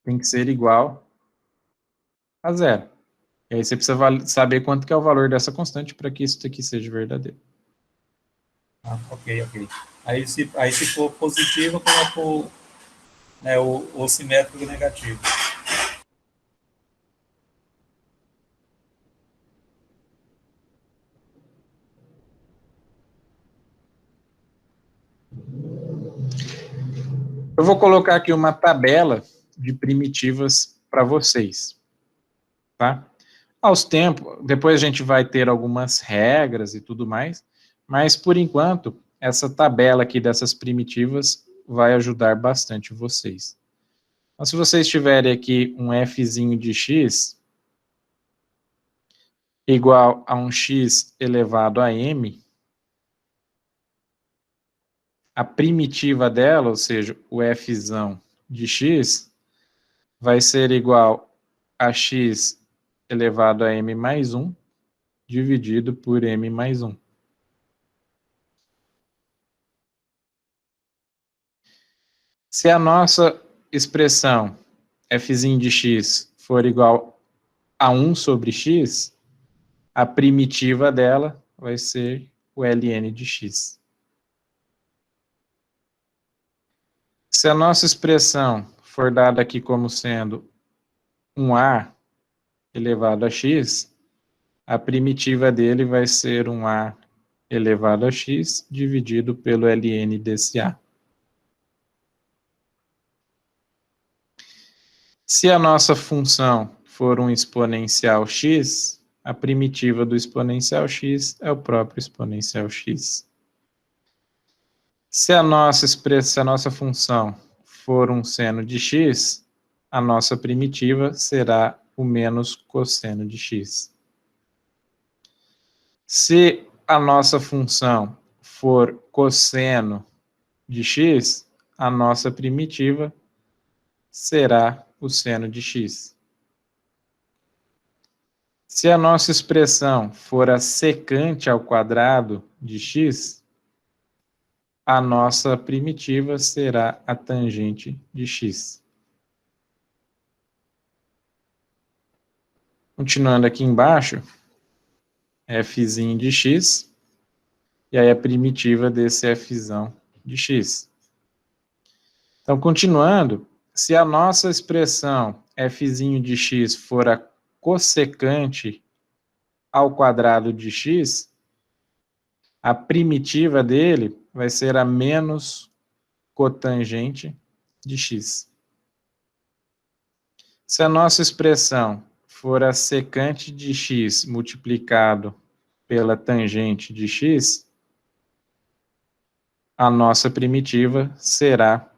Tem que ser igual a zero. E aí você precisa saber quanto que é o valor dessa constante para que isso daqui seja verdadeiro. Ah, ok. Aí se for positivo, eu coloco o simétrico negativo. Eu vou colocar aqui uma tabela de primitivas para vocês, tá? Aos tempos, depois a gente vai ter algumas regras e tudo mais, mas por enquanto, essa tabela aqui dessas primitivas vai ajudar bastante vocês. Então, se vocês tiverem aqui um fzinho de x igual a um x elevado a m, a primitiva dela, ou seja, o fzão de x, vai ser igual a x elevado a m mais 1, dividido por m mais 1. Se a nossa expressão fzinho de x for igual a 1 sobre x, a primitiva dela vai ser o ln de x. Se a nossa expressão for dada aqui como sendo um a elevado a x, a primitiva dele vai ser um a elevado a x dividido pelo ln desse a. Se a nossa função for um exponencial x, a primitiva do exponencial x é o próprio exponencial x. Se a nossa função for um seno de x, a nossa primitiva será o menos cosseno de x. Se a nossa função for cosseno de x, a nossa primitiva será o seno de x. Se a nossa expressão for a secante ao quadrado de x, a nossa primitiva será a tangente de x. Continuando aqui embaixo, fzinho de x, e aí a primitiva desse fzão de x. Então, continuando, se a nossa expressão fzinho de x for a cossecante ao quadrado de x, a primitiva dele vai ser a menos cotangente de x. Se a nossa expressão for a secante de x multiplicado pela tangente de x, a nossa primitiva será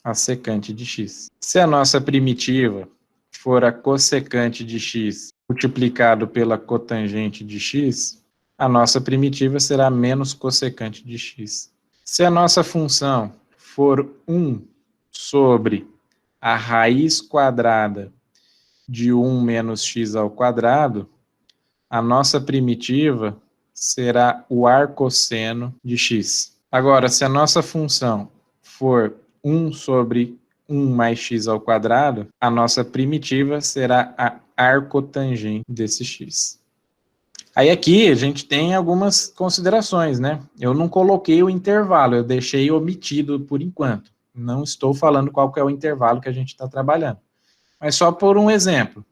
a secante de x. Se a nossa primitiva for a cossecante de x multiplicado pela cotangente de x, a nossa primitiva será menos cossecante de x. Se a nossa função for 1 sobre a raiz quadrada de 1 menos x ao quadrado, a nossa primitiva será o arcosseno de x. Agora, se a nossa função for 1 sobre 1 mais x ao quadrado, a nossa primitiva será a arcotangente desse x. Aí aqui a gente tem algumas considerações, né? Eu não coloquei o intervalo, eu deixei omitido por enquanto. Não estou falando qual que é o intervalo que a gente está trabalhando. Mas só por um exemplo.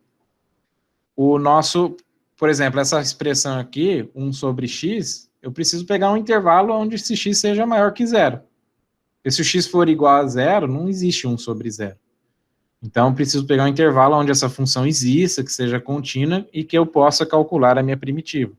O nosso, por exemplo, essa expressão aqui, 1 sobre x, eu preciso pegar um intervalo onde esse x seja maior que zero. Porque se o x for igual a zero, não existe 1 sobre zero. Então, eu preciso pegar um intervalo onde essa função exista, que seja contínua, e que eu possa calcular a minha primitiva.